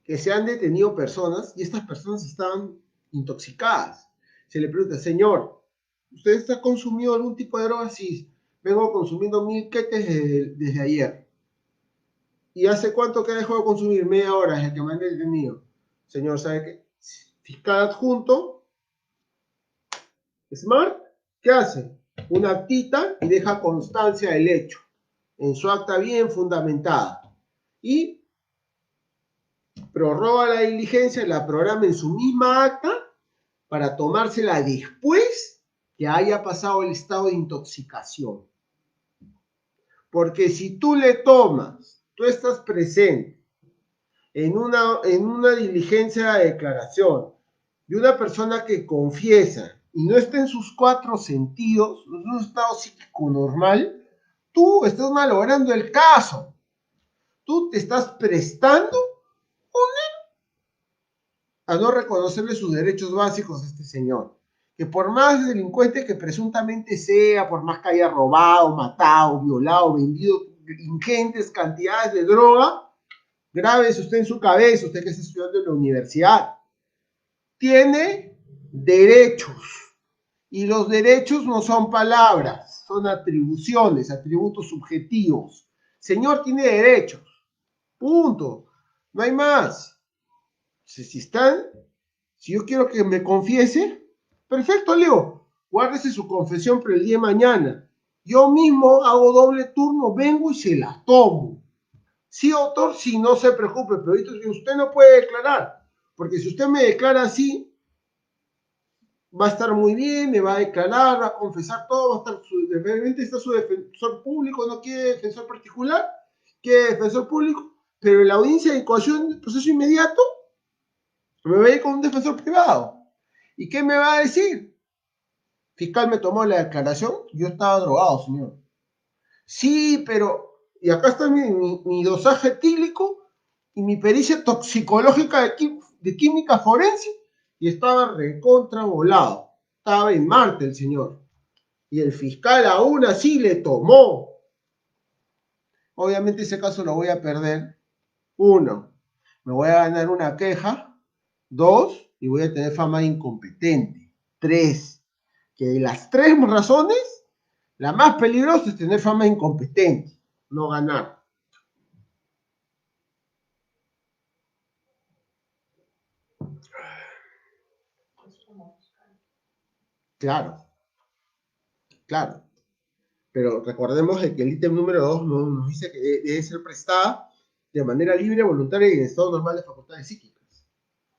Speaker 1: que se han detenido personas y estas personas estaban intoxicadas. Se le pregunta, señor, ¿usted está consumiendo algún tipo de droga? Sí, vengo consumiendo 1000 quetes desde ayer. ¿Y hace cuánto que dejó de consumir? Media hora desde que me han detenido. Señor, ¿sabe qué? Fiscal adjunto, Smart, ¿qué hace? Una actita y deja constancia del hecho en su acta bien fundamentada. Y prorroga la diligencia, la programa en su misma acta para tomársela después que haya pasado el estado de intoxicación. Porque si tú le tomas, tú estás presente en una diligencia de declaración de una persona que confiesa y no está en sus 4 sentidos, en un estado psíquico normal, tú estás malogrando el caso. tú te estás prestando a no reconocerle sus derechos básicos a este señor. Que por más delincuente que presuntamente sea, por más que haya robado, matado, violado, vendido ingentes cantidades de droga, grábese usted en su cabeza, usted que está estudiando en la universidad, tiene derechos. Y los derechos no son palabras, son atribuciones, atributos subjetivos. Señor tiene derechos. Punto. No hay más. Si yo quiero que me confiese, perfecto, Leo. Guárdese su confesión para el día de mañana. Yo mismo hago doble turno, vengo y se la tomo. Sí, autor, sí, no se preocupe, pero usted no puede declarar. Porque si usted me declara así, va a estar muy bien, me va a declarar, va a confesar todo, va a estar de repente está su defensor público, no quiere defensor particular, quiere defensor público, pero en la audiencia de coacción del proceso inmediato me va a ir con un defensor privado. ¿Y qué me va a decir? Fiscal me tomó la declaración, yo estaba drogado, señor. Sí, pero, y acá está mi dosaje etílico y mi pericia toxicológica de química forense, y estaba recontra volado. Estaba en Marte el señor. Y el fiscal aún así le tomó. Obviamente ese caso lo voy a perder. 1, me voy a ganar una queja. 2, y voy a tener fama de incompetente. 3, que de las 3 razones, la más peligrosa es tener fama de incompetente, no ganar. Claro, claro. Pero recordemos que el ítem número 2 nos dice que debe ser prestada de manera libre, voluntaria y en estado normal de facultades psíquicas.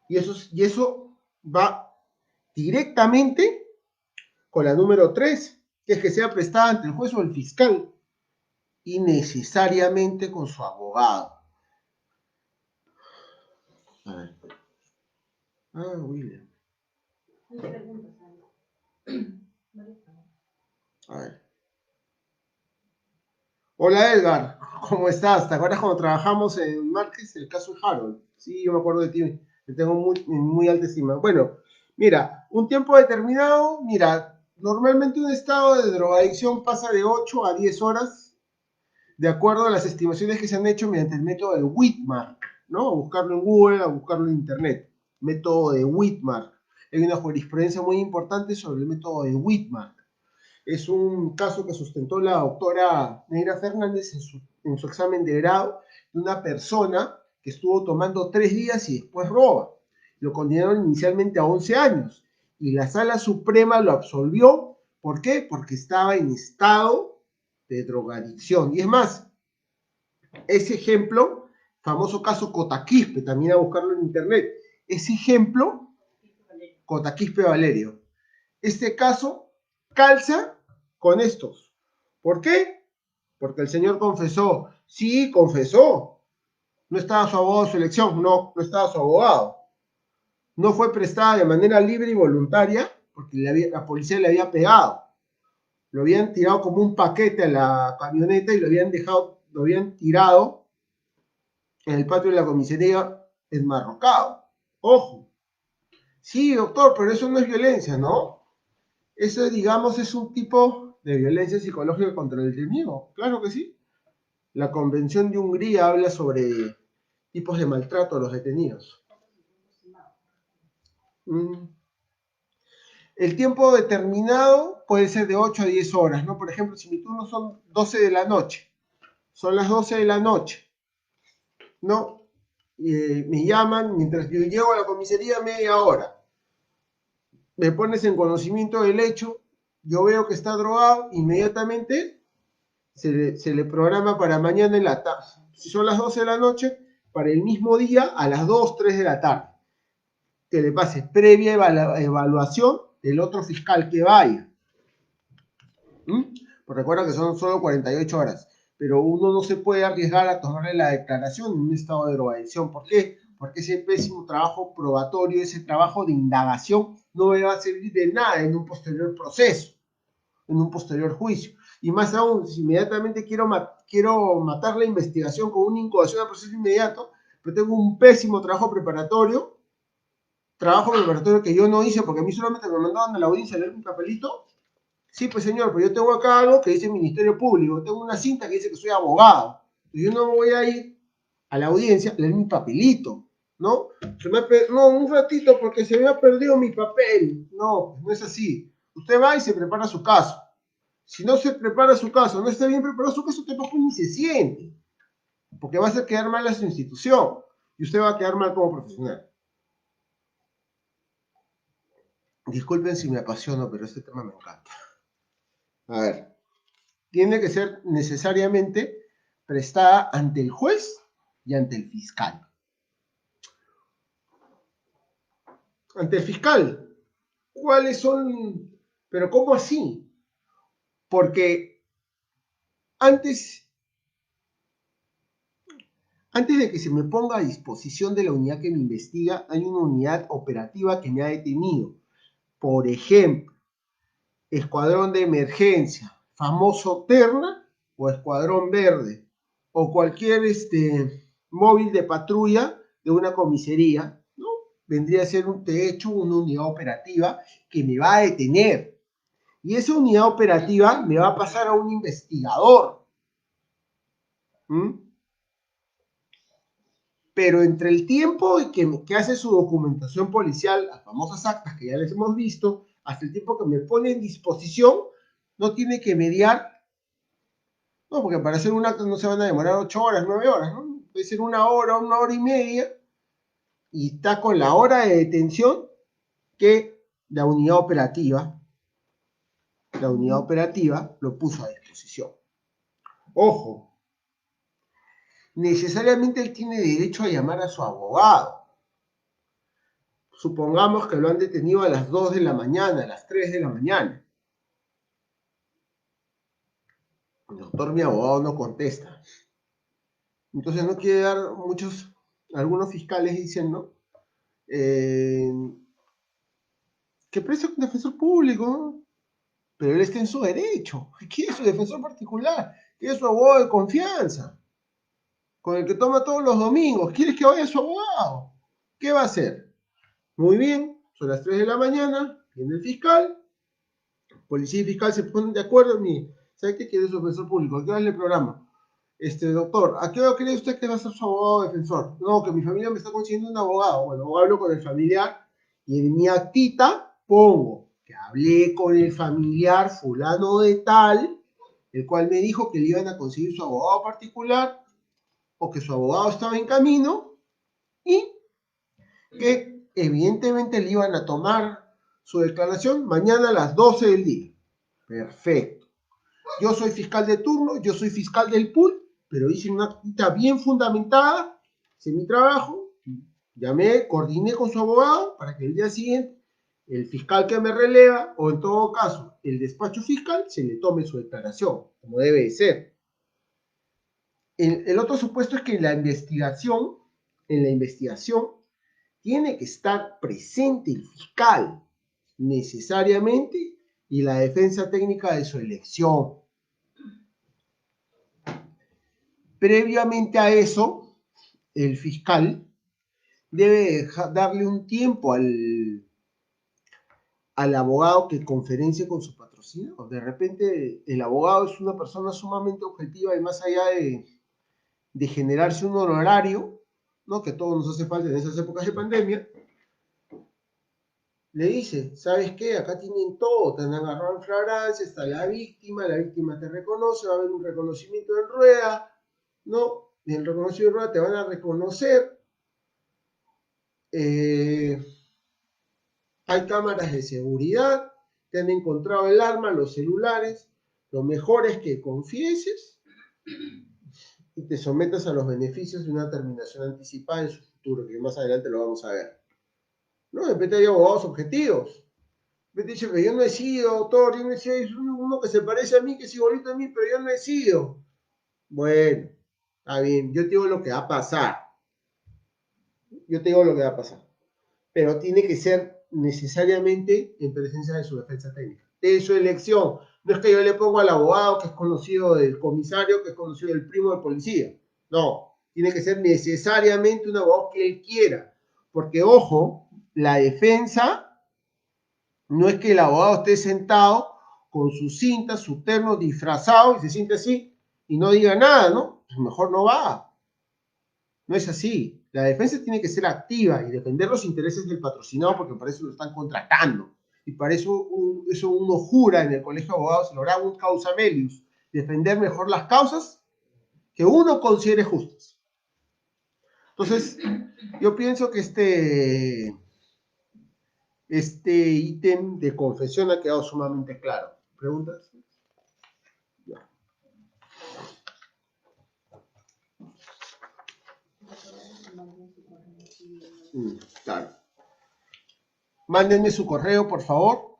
Speaker 1: Y eso va directamente con la número 3, que es que sea prestada ante el juez o el fiscal, y necesariamente con su abogado. A ver. William. A ver. Hola Edgar, ¿cómo estás? ¿Te acuerdas cuando trabajamos en Márquez, el caso de Harold? Sí, yo me acuerdo de ti, te tengo muy alta estima. Bueno, mira, un tiempo determinado, mira, normalmente un estado de drogadicción pasa de 8 a 10 horas, de acuerdo a las estimaciones que se han hecho mediante el método de Whitmark, ¿no? A buscarlo en Google, a buscarlo en Internet. Método de Whitmark. Hay una jurisprudencia muy importante sobre el método de Whitmark. Es un caso que sustentó la doctora Neira Fernández en su examen de grado de una persona que estuvo tomando 3 días y después roba. Lo condenaron inicialmente a 11 años y la Sala Suprema lo absolvió. ¿Por qué? Porque estaba en estado de drogadicción. Y es más, ese ejemplo, famoso caso Cotaquispe, también a buscarlo en internet, ese ejemplo, Cotaquispe Valerio, este caso calza con estos. ¿Por qué? Porque el señor confesó. Sí, confesó. No estaba su abogado de su elección. No estaba su abogado. No fue prestada de manera libre y voluntaria porque la policía le había pegado. Lo habían tirado como un paquete a la camioneta y lo habían tirado en el patio de la comisaría enmarrocado. Ojo. Sí, doctor, pero eso no es violencia, ¿no? Eso, digamos, es un tipo de violencia psicológica contra el detenido. Claro que sí. La Convención de Hungría habla sobre tipos de maltrato a los detenidos. El tiempo determinado puede ser de 8 a 10 horas, ¿no? Por ejemplo, si mi turno son 12 de la noche, son las 12 de la noche, ¿no? Me llaman, mientras yo llego a la comisaría, media hora. Me pones en conocimiento del hecho, yo veo que está drogado, inmediatamente se le programa para mañana en la tarde. Si son las 12 de la noche, para el mismo día a las 2, 3 de la tarde. Que le pase previa evaluación del otro fiscal que vaya. Pues recuerda que son solo 48 horas, pero uno no se puede arriesgar a tomarle la declaración en un estado de drogadicción. ¿Por qué? Porque ese pésimo trabajo probatorio, ese trabajo de indagación, no me va a servir de nada en un posterior proceso, en un posterior juicio. Y más aún, si inmediatamente quiero quiero matar la investigación con una incoación a proceso inmediato, pero tengo un pésimo trabajo preparatorio que yo no hice porque a mí solamente me mandaban a la audiencia a leer mi papelito. Sí, pues señor, pero yo tengo acá algo que dice Ministerio Público, tengo una cinta que dice que soy abogado. Y yo no voy a ir a la audiencia a leer mi papelito, ¿no? No, un ratito porque se me ha perdido mi papel. No, no es así. Usted va y se prepara su caso. Si no se prepara su caso, no está bien preparado su caso, usted ni se siente. Porque va a hacer quedar mal a su institución. Y usted va a quedar mal como profesional. Disculpen si me apasiono, pero este tema me encanta. A ver, tiene que ser necesariamente prestada ante el juez y ante el fiscal. Ante el fiscal, ¿cuáles son? Pero ¿cómo así? Porque antes de que se me ponga a disposición de la unidad que me investiga, hay una unidad operativa que me ha detenido. Por ejemplo, escuadrón de emergencia, famoso Terna o escuadrón verde, o cualquier móvil de patrulla de una comisaría, ¿no? Vendría a ser de hecho una unidad operativa que me va a detener. Y esa unidad operativa me va a pasar a un investigador. ¿Mm? Pero entre el tiempo que hace su documentación policial, las famosas actas que ya les hemos visto, hasta el tiempo que me pone en disposición, no tiene que mediar. No, porque para hacer un acto no se van a demorar 8 horas, 9 horas, ¿no? Puede ser una hora y media, y está con la hora de detención que la unidad operativa lo puso a disposición. Ojo, necesariamente él tiene derecho a llamar a su abogado. Supongamos que lo han detenido a las 2 de la mañana, a las 3 de la mañana. El doctor, mi abogado, no contesta. Entonces no quiere dar algunos fiscales dicen, ¿no? Que preste un defensor público, ¿no? Pero él está en su derecho. ¿Quiere su defensor particular? ¿Quiere su abogado de confianza? Con el que toma todos los domingos. ¿Quieres que vaya su abogado? ¿Qué va a hacer? Muy bien, son las 3 de la mañana, viene el fiscal, policía y fiscal se ponen de acuerdo. ¿Sabe qué quiere su defensor público? ¿A qué hora le programa? Doctor, ¿a qué hora cree usted que va a ser su abogado defensor? No, que mi familia me está consiguiendo un abogado. Bueno, hablo con el familiar y en mi actita pongo que hablé con el familiar fulano de tal, el cual me dijo que le iban a conseguir su abogado particular o que su abogado estaba en camino y que evidentemente le iban a tomar su declaración mañana a las 12 del día. Perfecto. Yo soy fiscal de turno, yo soy fiscal del pool, pero hice una actita bien fundamentada, hice mi trabajo, llamé, coordiné con su abogado para que el día siguiente el fiscal que me releva, o en todo caso el despacho fiscal, se le tome su declaración, como debe de ser. El otro supuesto es que en la investigación tiene que estar presente el fiscal necesariamente y la defensa técnica de su elección. Previamente a eso, el fiscal debe darle un tiempo al abogado que conferencie con su patrocinador. De repente, el abogado es una persona sumamente objetiva y más allá de generarse un honorario, ¿no? Que a todos nos hace falta en esas épocas de pandemia, le dice, ¿sabes qué? Acá tienen todo, te han agarrado en flagrancia, está la víctima te reconoce, va a haber un reconocimiento en rueda, ¿no? En el reconocimiento en rueda te van a reconocer, hay cámaras de seguridad, te han encontrado el arma, los celulares, lo mejor es que confieses y te sometas a los beneficios de una terminación anticipada en su futuro, que más adelante lo vamos a ver. ¿No? De repente hay abogados objetivos. Me dice, pero yo no he sido, doctor, yo no he sido, es uno que se parece a mí, que es igualito a mí, pero yo no he sido. Bueno, está bien, yo te digo lo que va a pasar. Pero tiene que ser necesariamente en presencia de su defensa técnica. de su elección. No es que yo le pongo al abogado que es conocido del comisario, que es conocido del primo del policía. No, tiene que ser necesariamente un abogado que él quiera. Porque, ojo, la defensa no es que el abogado esté sentado con su cinta, su terno, disfrazado y se siente así y no diga nada, ¿no? Pues mejor no va. No es así. La defensa tiene que ser activa y defender los intereses del patrocinado porque para eso lo están contratando. Y para eso, uno jura en el colegio de abogados, lograr un causa melius, defender mejor las causas que uno considere justas. Entonces, yo pienso que este ítem de confesión ha quedado sumamente claro. ¿Preguntas? Ya. Claro. Mándenme su correo, por favor.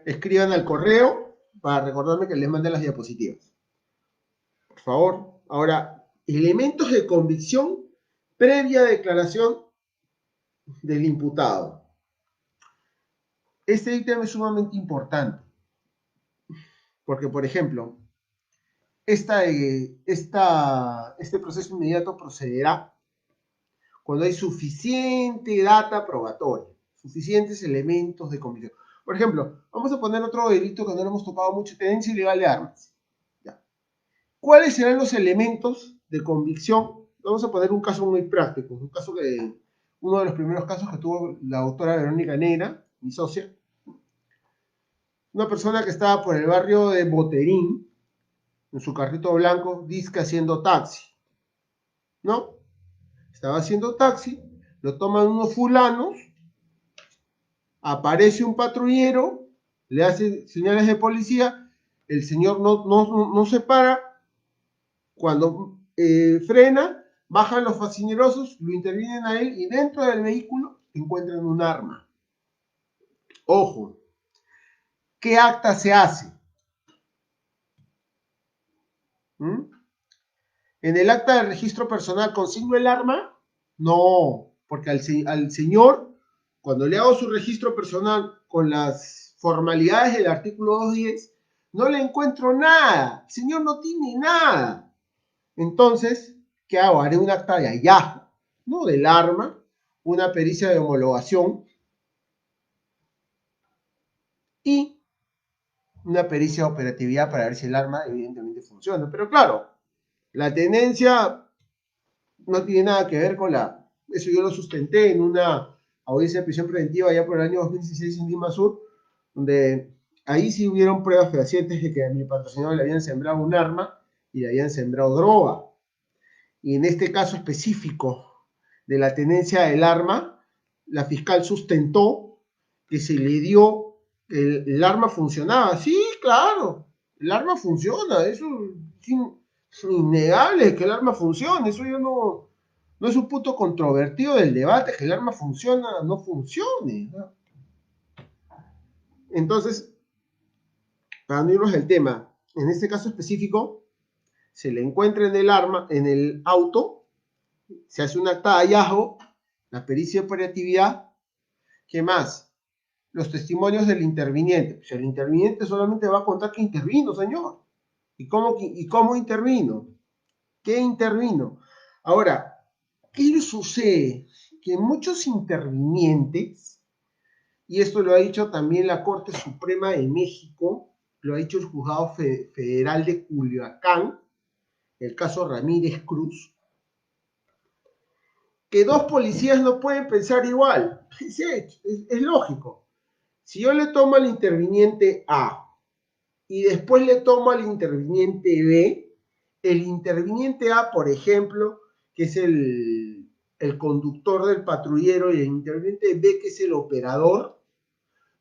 Speaker 1: Escriban al correo para recordarme que les mande las diapositivas. Por favor. Ahora, elementos de convicción previa declaración del imputado. Este ítem es sumamente importante. Porque, por ejemplo, este proceso inmediato procederá cuando hay suficiente data probatoria, suficientes elementos de convicción. Por ejemplo, vamos a poner otro delito que no lo hemos tocado mucho, tenencia ilegal de armas. ¿Ya? ¿Cuáles serán los elementos de convicción? Vamos a poner un caso muy práctico, uno de los primeros casos que tuvo la doctora Verónica Negra, mi socia, una persona que estaba por el barrio de Boterín, en su carrito blanco, disque haciendo taxi, ¿no? Estaba haciendo taxi, lo toman unos fulanos, aparece un patrullero, le hace señales de policía, el señor no se para, cuando frena, bajan los fascinerosos, lo intervienen a él y dentro del vehículo encuentran un arma. Ojo, ¿qué acta se hace? ¿Mm? ¿En el acta de registro personal consigno el arma? No, porque al señor, cuando le hago su registro personal con las formalidades del artículo 210, no le encuentro nada. El señor no tiene nada. Entonces, ¿qué hago? Haré un acta de hallazgo, ¿no? Del arma, una pericia de homologación y una pericia de operatividad para ver si el arma evidentemente funciona. Pero claro, la tenencia no tiene nada que ver con eso yo lo sustenté en una audiencia de prisión preventiva ya por el año 2016 en Lima Sur, donde ahí sí hubieron pruebas fehacientes de que a mi patrocinador le habían sembrado un arma y le habían sembrado droga. Y en este caso específico de la tenencia del arma, la fiscal sustentó que se le dio, el arma funcionaba. Sí, claro, el arma funciona, eso es innegable que el arma funciona, eso yo no es un punto controvertido del debate, que el arma funciona o no funcione. Entonces, para no irnos del tema, en este caso específico, se le encuentra en el arma, en el auto, se hace un acta de hallazgo, la pericia de operatividad. ¿Qué más? Los testimonios del interviniente. Pues el interviniente solamente va a contar que intervino, señor. ¿Y cómo intervino? ¿Qué intervino? Ahora, ¿qué sucede? Que muchos intervinientes, y esto lo ha dicho también la Corte Suprema de México, lo ha dicho el Juzgado Federal de Culiacán, el caso Ramírez Cruz, que dos policías no pueden pensar igual. Es lógico. Si yo le tomo al interviniente A y después le tomo al interviniente B, el interviniente A, por ejemplo, que es el conductor del patrullero, y el interviniente B, que es el operador,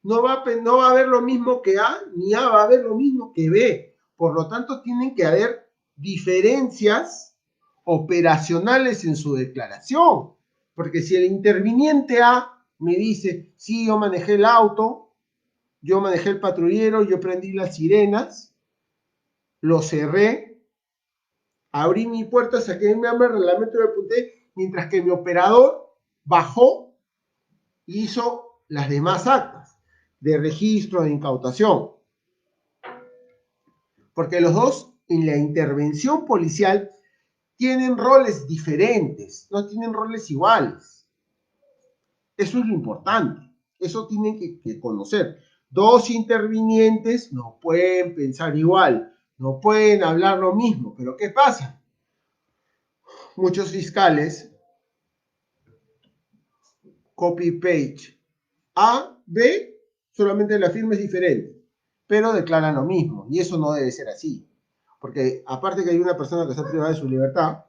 Speaker 1: no va a ver lo mismo que A, ni A va a ver lo mismo que B. Por lo tanto, tienen que haber diferencias operacionales en su declaración. Porque si el interviniente A me dice, sí, yo manejé el auto, yo manejé el patrullero, yo prendí las sirenas, lo cerré, abrí mi puerta, saqué mi arma, el reglamento y lo apunté, mientras que mi operador bajó y hizo las demás actas. de registro, de incautación. Porque los dos en la intervención policial tienen roles diferentes, no tienen roles iguales. Eso es lo importante, eso tienen que conocer. Dos intervinientes no pueden pensar igual, no pueden hablar lo mismo, pero ¿qué pasa? Muchos fiscales, copy-paste, A, B, solamente la firma es diferente, pero declaran lo mismo, y eso no debe ser así. Porque aparte que hay una persona que está privada de su libertad,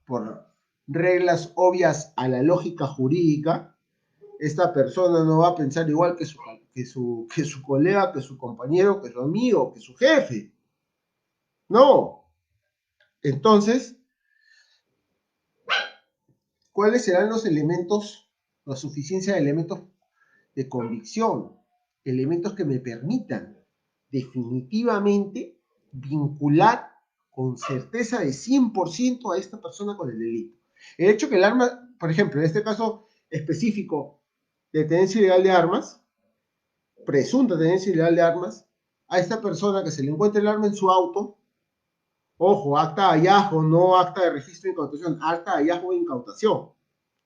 Speaker 1: por reglas obvias a la lógica jurídica, esta persona no va a pensar igual que su colega, que su compañero, que su amigo, que su jefe. No. Entonces, ¿cuáles serán los elementos, la suficiencia de elementos de convicción? Elementos que me permitan definitivamente vincular con certeza de 100% a esta persona con el delito. El hecho que el arma, por ejemplo, en este caso específico de tenencia ilegal de armas, presunta tenencia ilegal de armas, a esta persona que se le encuentra el arma en su auto, ojo, acta de hallazgo, no acta de registro de incautación, acta de hallazgo de incautación.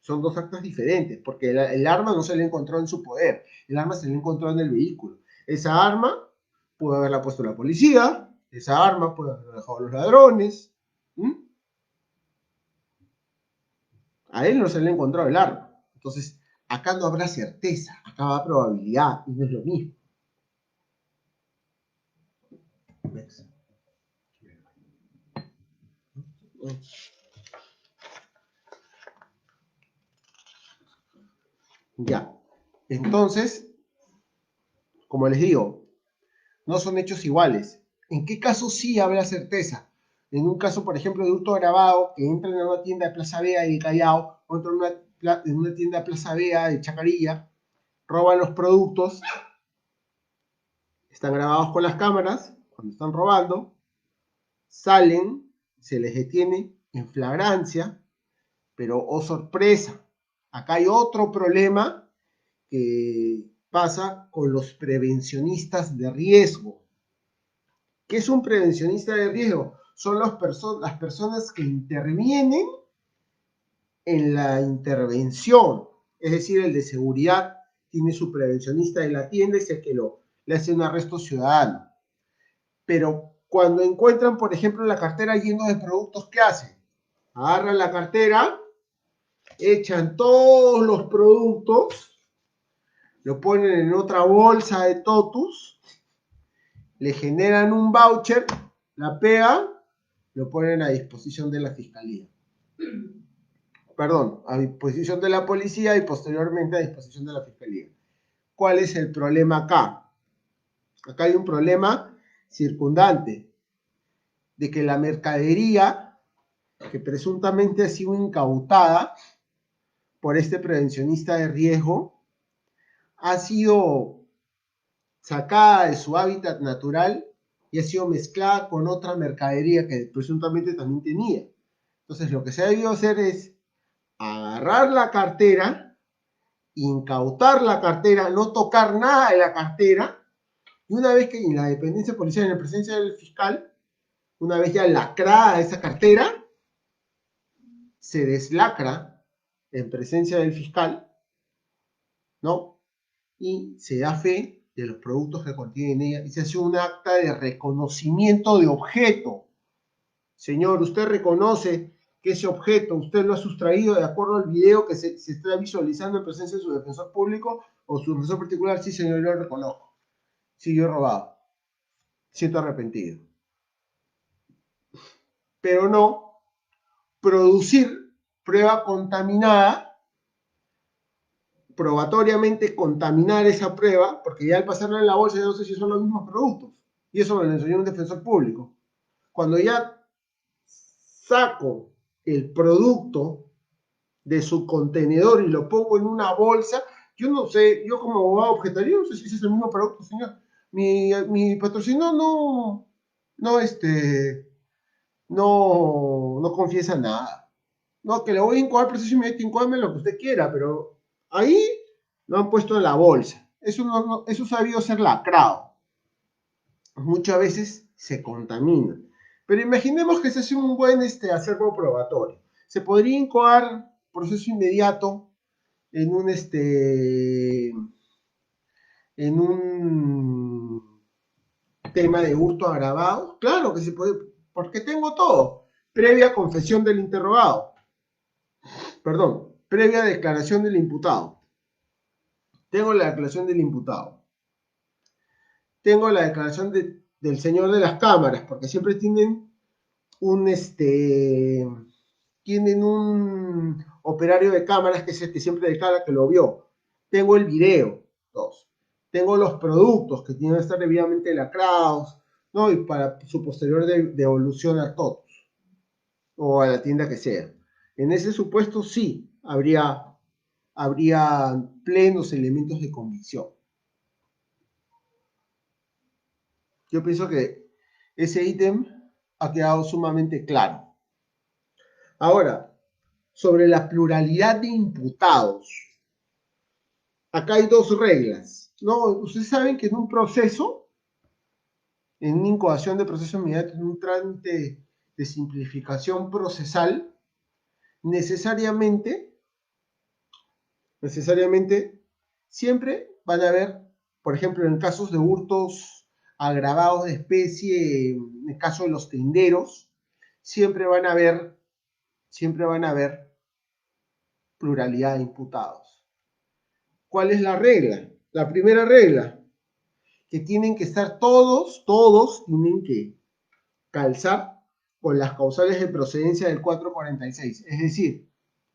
Speaker 1: Son dos actas diferentes, porque el arma no se le encontró en su poder, el arma se le encontró en el vehículo. Esa arma pudo haberla puesto la policía, esa arma pudo haberla dejado los ladrones. A él no se le encontró el arma. Entonces, acá no habrá certeza, acá va probabilidad, y no es lo mismo. Ya. Entonces, como les digo, no son hechos iguales. ¿En qué caso sí habrá certeza? En un caso, por ejemplo, de hurto agravado, que entra en una tienda de Plaza Vea de Callao, o entra en una tienda de Plaza Vea de Chacarilla, roban los productos, están grabados con las cámaras, cuando están robando, salen, se les detiene en flagrancia, pero oh sorpresa, acá hay otro problema que pasa con los prevencionistas de riesgo. ¿Qué es un prevencionista de riesgo? Son las personas que intervienen en la intervención, es decir, el de seguridad tiene su prevencionista en la tienda y es el que le hace un arresto ciudadano. Pero cuando encuentran, por ejemplo, la cartera llena de productos, ¿qué hacen? Agarran la cartera, echan todos los productos, lo ponen en otra bolsa de totus, le generan un voucher, la pegan, lo ponen a disposición de la fiscalía. Perdón, a disposición de la policía y posteriormente a disposición de la fiscalía. ¿Cuál es el problema acá? Acá hay un problema circundante de que la mercadería que presuntamente ha sido incautada por este prevencionista de riesgo ha sido sacada de su hábitat natural y ha sido mezclada con otra mercadería que presuntamente también tenía. Entonces lo que se ha debido hacer es agarrar la cartera, incautar la cartera, no tocar nada de la cartera, y una vez que en la dependencia policial, en la presencia del fiscal, una vez ya lacrada esa cartera, se deslacra en presencia del fiscal, ¿no? Y se da fe de los productos que contienen ella y se hace un acta de reconocimiento de objeto. Señor, usted reconoce que ese objeto usted lo ha sustraído de acuerdo al video que se está visualizando en presencia de su defensor público o su defensor particular. Sí, señor, yo lo reconozco. Sí, yo he robado. Siento arrepentido. Pero no producir prueba contaminada, probatoriamente contaminar esa prueba, porque ya al pasarla en la bolsa ya no sé si son los mismos productos. Y eso me lo enseñó un defensor público. Cuando ya saco el producto de su contenedor y lo pongo en una bolsa, yo no sé, yo como abogado objetaría, no sé si ese es el mismo producto, señor. Mi patrocinador no confiesa nada. No, que le voy a incoar proceso inmediato, incoarme lo que usted quiera, pero ahí lo han puesto en la bolsa. Eso, eso ha sabido ser lacrado. Muchas veces se contamina. Pero imaginemos que se hace un buen acervo probatorio. Se podría incoar proceso inmediato en un tema de hurto agravado. Claro que se puede, porque tengo todo. Previa confesión del interrogado. Perdón, previa declaración del imputado. Tengo la declaración del imputado. Tengo la declaración del señor de las cámaras, porque siempre tienen un operario de cámaras que es el que siempre declara que lo vio. Tengo el video, dos. Tengo los productos que tienen que estar debidamente lacrados, ¿no? Y para su posterior devolución a todos o a la tienda que sea. En ese supuesto sí habría plenos elementos de convicción. Yo pienso que ese ítem ha quedado sumamente claro. Ahora, sobre la pluralidad de imputados. Acá hay dos reglas, ¿no? Ustedes saben que en un proceso, en una incoación de proceso inmediato, en un trámite de simplificación procesal, necesariamente, siempre van a haber, por ejemplo, en casos de hurtos agravados de especie, en el caso de los tenderos, siempre van a haber pluralidad de imputados. ¿Cuál es la regla? La primera regla, que tienen que estar todos tienen que calzar con las causales de procedencia del 446. Es decir,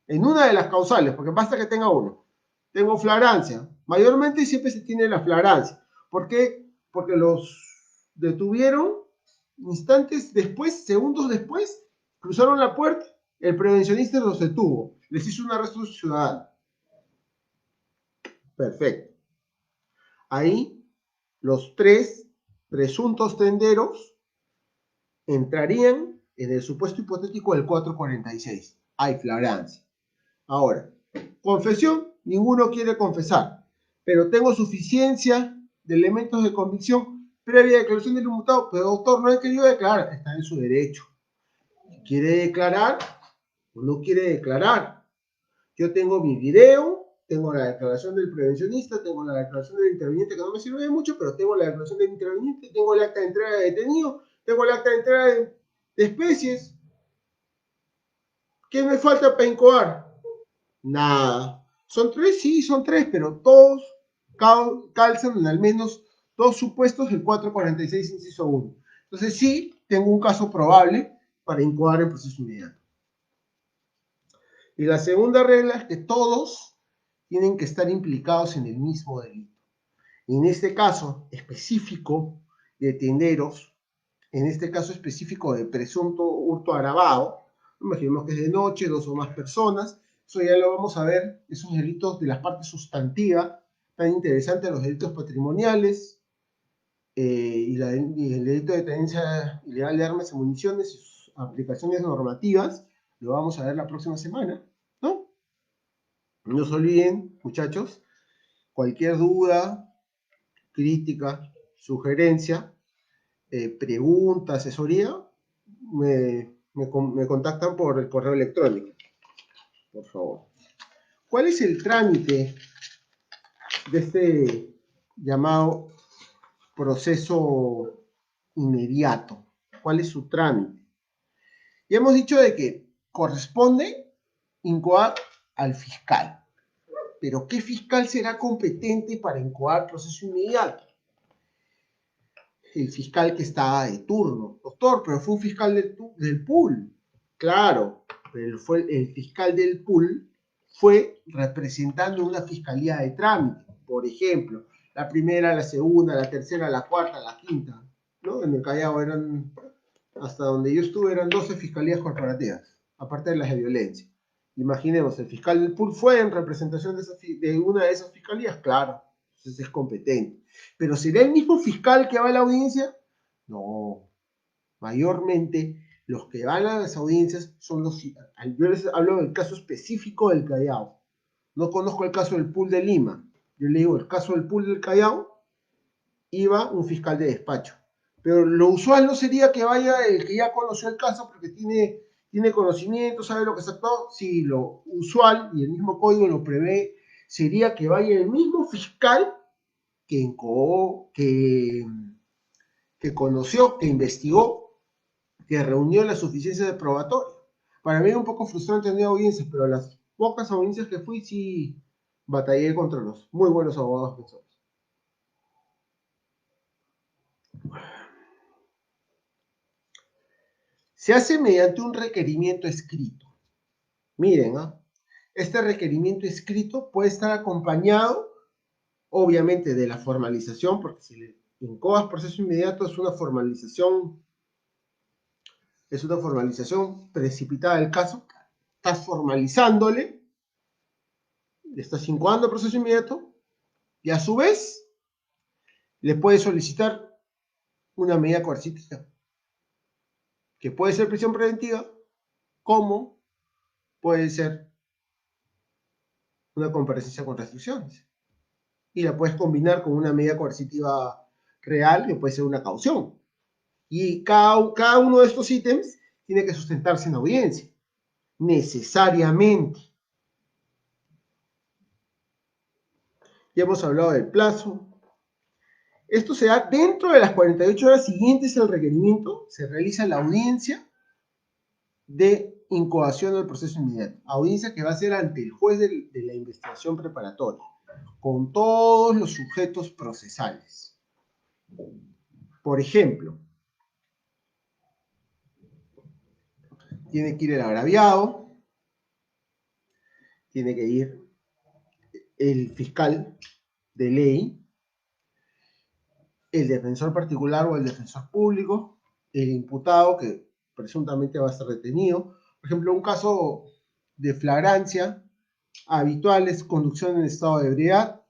Speaker 1: en una de las causales, porque basta que tenga uno, tengo flagrancia. Mayormente siempre se tiene la flagrancia. ¿Por qué? Porque los detuvieron instantes después, segundos después, cruzaron la puerta, el prevencionista los detuvo, les hizo un arresto ciudadano. Perfecto. Ahí los tres presuntos tenderos entrarían en el supuesto hipotético del 446. Hay flagrancia. Ahora, confesión, ninguno quiere confesar, pero tengo suficiencia de elementos de convicción previa declaración del imputado, pero doctor, no ha querido declarar, está en su derecho. ¿Quiere declarar o no quiere declarar? Yo tengo mi video, tengo la declaración del prevencionista, tengo la declaración del interviniente, que no me sirve de mucho, pero tengo la declaración del interviniente, tengo el acta de entrega de detenido, tengo el acta de entrega de especies. ¿Qué me falta para incoar? Nada. ¿Son tres? Sí, son tres, pero todos calzan en al menos dos supuestos del 446, inciso 1. Entonces sí, tengo un caso probable para incoar en proceso inmediato. Y la segunda regla es que todos tienen que estar implicados en el mismo delito. En este caso específico de tenderos, en este caso específico de presunto hurto agravado, imaginemos que es de noche, dos o más personas, eso ya lo vamos a ver, esos delitos de las partes sustantivas, tan interesantes los delitos patrimoniales y el delito de tenencia ilegal de armas y municiones y sus aplicaciones normativas, lo vamos a ver la próxima semana, ¿no? No se olviden, muchachos, cualquier duda, crítica, sugerencia, pregunta, asesoría, me contactan por el correo electrónico, por favor. ¿Cuál es el trámite de este llamado proceso inmediato? ¿Cuál es su trámite? Ya hemos dicho de que corresponde incoar al fiscal. Pero ¿qué fiscal será competente para incoar proceso inmediato? El fiscal que estaba de turno. Doctor, pero fue un fiscal del pool. Claro, pero el fiscal del pool fue representando una fiscalía de trámite. Por ejemplo, la primera, la segunda, la tercera, la cuarta, la quinta. ¿No? En el Callao hasta donde yo estuve, eran 12 fiscalías corporativas, aparte de las de violencia. Imaginemos, el fiscal del pool fue en representación de una de esas fiscalías, claro, entonces es competente. Pero ¿será el mismo fiscal que va a la audiencia? No, mayormente los que van a las audiencias son yo les hablo del caso específico del Callao, no conozco el caso del pool de Lima, Yo le digo, el caso del pool del Callao, iba un fiscal de despacho. Pero lo usual no sería que vaya el que ya conoció el caso porque tiene conocimiento, sabe lo que está todo. Sí, lo usual, y el mismo código lo prevé, sería que vaya el mismo fiscal que, que conoció, que investigó, que reunió la suficiencia de probatoria. Para mí es un poco frustrante tener audiencias, pero las pocas audiencias que fui sí batallé contra los muy buenos abogados defensores. Se hace mediante un requerimiento escrito. Miren, ¿eh? Este requerimiento escrito puede estar acompañado, obviamente, de la formalización, porque si le incoas proceso inmediato es una formalización precipitada del caso. Estás formalizándole, le estás incoando el proceso inmediato, y a su vez le puedes solicitar una medida coercitiva, que puede ser prisión preventiva, como puede ser una comparecencia con restricciones. Y la puedes combinar con una medida coercitiva real, que puede ser una caución. Y cada uno de estos ítems tiene que sustentarse en audiencia, necesariamente. Ya hemos hablado del plazo. Esto se da dentro de las 48 horas siguientes al requerimiento, se realiza la audiencia de incoación del proceso inmediato. Audiencia que va a ser ante el juez de la investigación preparatoria, con todos los sujetos procesales. Por ejemplo, tiene que ir el agraviado, tiene que ir el fiscal de ley, el defensor particular o el defensor público, el imputado que presuntamente va a ser detenido. Por ejemplo, un caso de flagrancia habitual es conducción en estado de ebriedad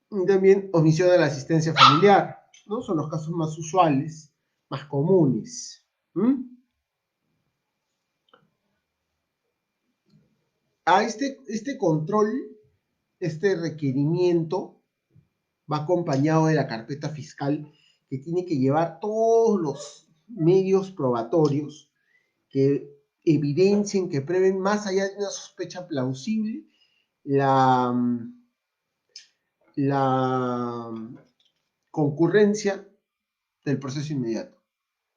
Speaker 1: y también omisión de la asistencia familiar, ¿no? Son los casos más usuales, más comunes. A este control, este requerimiento, va acompañado de la carpeta fiscal que tiene que llevar todos los medios probatorios que evidencien, que prueben más allá de una sospecha plausible la, la concurrencia del proceso inmediato.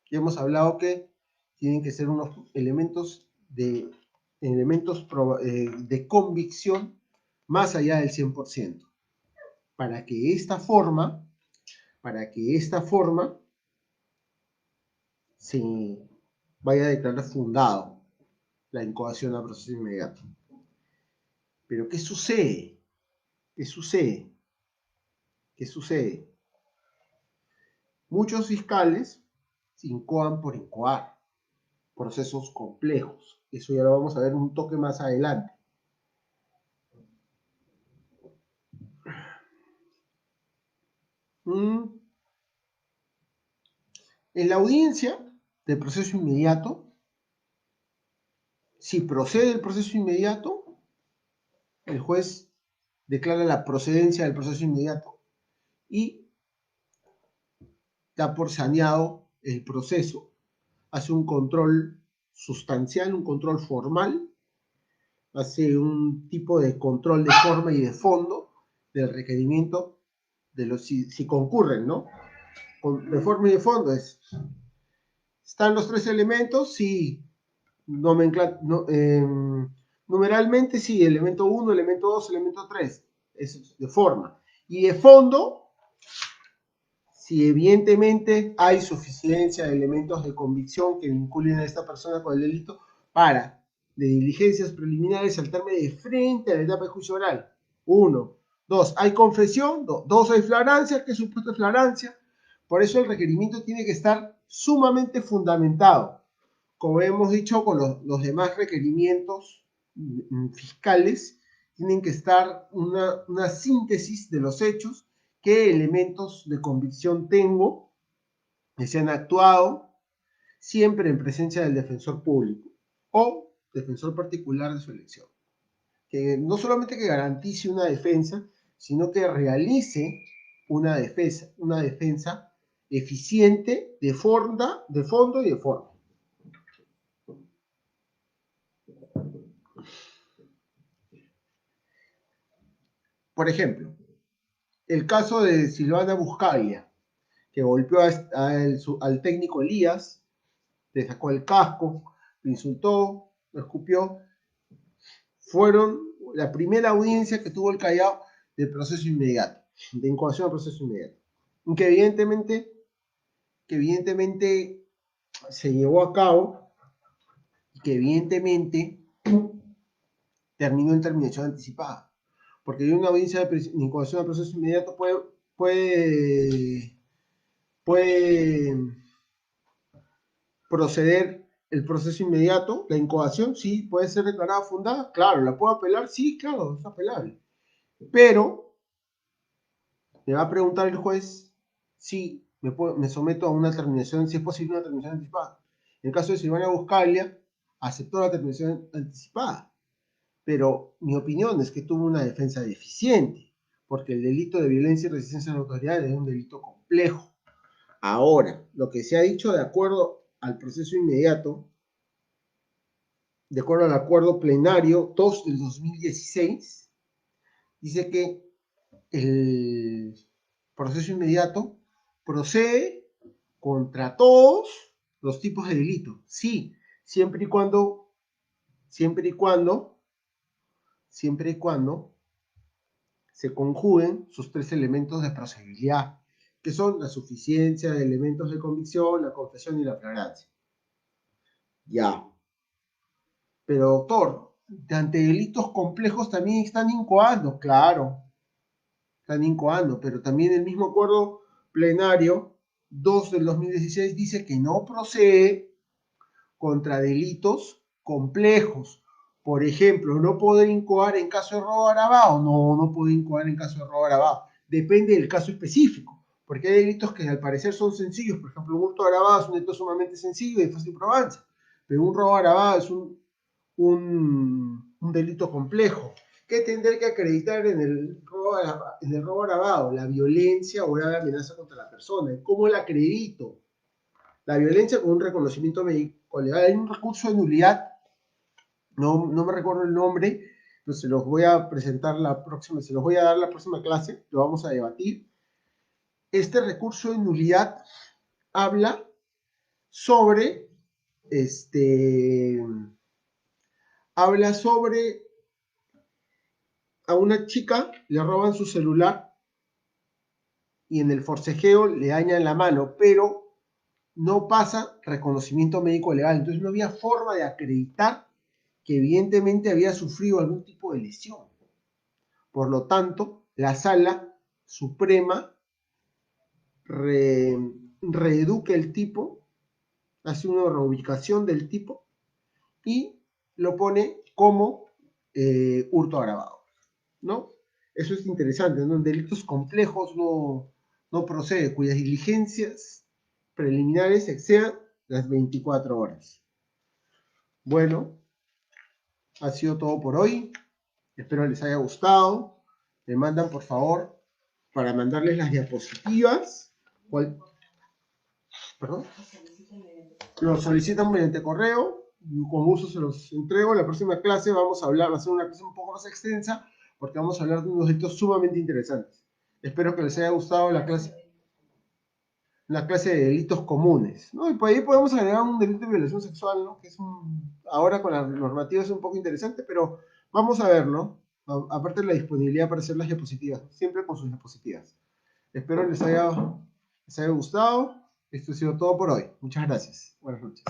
Speaker 1: Ya hemos hablado que tienen que ser unos elementos de convicción más allá del 100%, para que esta forma se vaya a declarar fundado la incoación a proceso inmediato. Pero ¿qué sucede? ¿Qué sucede? ¿Qué sucede? Muchos fiscales se incoan por incoar, procesos complejos. Eso ya lo vamos a ver un toque más adelante. En la audiencia del proceso inmediato, si procede el proceso inmediato, el juez declara la procedencia del proceso inmediato y da por saneado el proceso, hace un control sustancial, un control formal, hace un tipo de control de forma y de fondo del requerimiento de los si concurren, ¿no? De forma y de fondo están los tres elementos, sí, numeralmente sí, elemento 1, elemento 2, elemento 3, eso es de forma. Y de fondo, si evidentemente hay suficiencia de elementos de convicción que vinculen a esta persona con el delito para, de diligencias preliminares, saltarme de frente a la etapa de juicio oral. 1. 2. Hay confesión. 2. Hay flagrancia. ¿Qué supuesto de flagrancia? Por eso el requerimiento tiene que estar sumamente fundamentado. Como hemos dicho con los demás requerimientos fiscales, tienen que estar una síntesis de los hechos, qué elementos de convicción tengo, que se han actuado, siempre en presencia del defensor público o defensor particular de su elección. Que no solamente que garantice una defensa, sino que realice una defensa eficiente de fondo y de forma. Por ejemplo, el caso de Silvana Buscaglia, que golpeó al técnico Elías, le sacó el casco, lo insultó, lo escupió. Fueron la primera audiencia que tuvo el Callao del proceso inmediato, de incoación al proceso inmediato. Que evidentemente se llevó a cabo, que evidentemente terminó en terminación anticipada. Porque una audiencia de incoación al proceso inmediato puede proceder el proceso inmediato, la incoación, sí, puede ser declarada fundada, claro, ¿la puedo apelar? Sí, claro, es apelable. Pero me va a preguntar el juez si me someto a una terminación, si es posible una terminación anticipada. En el caso de Silvana Buscaglia, aceptó la terminación anticipada, pero mi opinión es que tuvo una defensa deficiente, porque el delito de violencia y resistencia a la autoridad es un delito complejo. Ahora, lo que se ha dicho de acuerdo al proceso inmediato, de acuerdo al acuerdo plenario 2 del 2016, dice que el proceso inmediato procede contra todos los tipos de delito. Sí, siempre y cuando se conjuguen sus tres elementos de procedibilidad, que son la suficiencia de elementos de convicción, la confesión y la flagrancia. Ya. Pero doctor, ante delitos complejos también están incoando, claro, están incoando, pero también el mismo acuerdo plenario 2 del 2016 dice que no procede contra delitos complejos. Por ejemplo, no poder incoar en caso de robo agravado. No puede incoar en caso de robo agravado. Depende del caso específico, porque hay delitos que al parecer son sencillos. Por ejemplo, un hurto agravado es un delito sumamente sencillo y de fácil probancia, pero un robo agravado es un delito complejo. ¿Qué tendré que acreditar en el robo agravado? La violencia o grave amenaza contra la persona. ¿Cómo la acredito? La violencia con un reconocimiento médico legal. Hay un recurso de nulidad, no me recuerdo el nombre, pero se los voy a presentar se los voy a dar la próxima clase, lo vamos a debatir. Este recurso de nulidad habla sobre a una chica le roban su celular y en el forcejeo le dañan la mano, pero no pasa reconocimiento médico legal. Entonces no había forma de acreditar que evidentemente había sufrido algún tipo de lesión. Por lo tanto, la Sala Suprema reeduca el tipo, hace una reubicación del tipo y lo pone como hurto agravado, ¿no? Eso es interesante, ¿no? En delitos complejos no procede, cuyas diligencias preliminares excedan las 24 horas. Bueno, ha sido todo por hoy. Espero les haya gustado. Me mandan, por favor, para mandarles las diapositivas. ¿Perdón? Lo solicitan mediante correo. Y con gusto se los entrego. La próxima clase vamos a hablar, va a ser una clase un poco más extensa, porque vamos a hablar de unos delitos sumamente interesantes. Espero que les haya gustado la clase de delitos comunes, ¿no? Y por ahí podemos agregar un delito de violación sexual, ¿no? Que es ahora con la normativa es un poco interesante, pero vamos a verlo. Aparte de la disponibilidad para hacer las diapositivas, siempre con sus diapositivas. Espero les haya gustado. Esto ha sido todo por hoy. Muchas gracias. Buenas noches.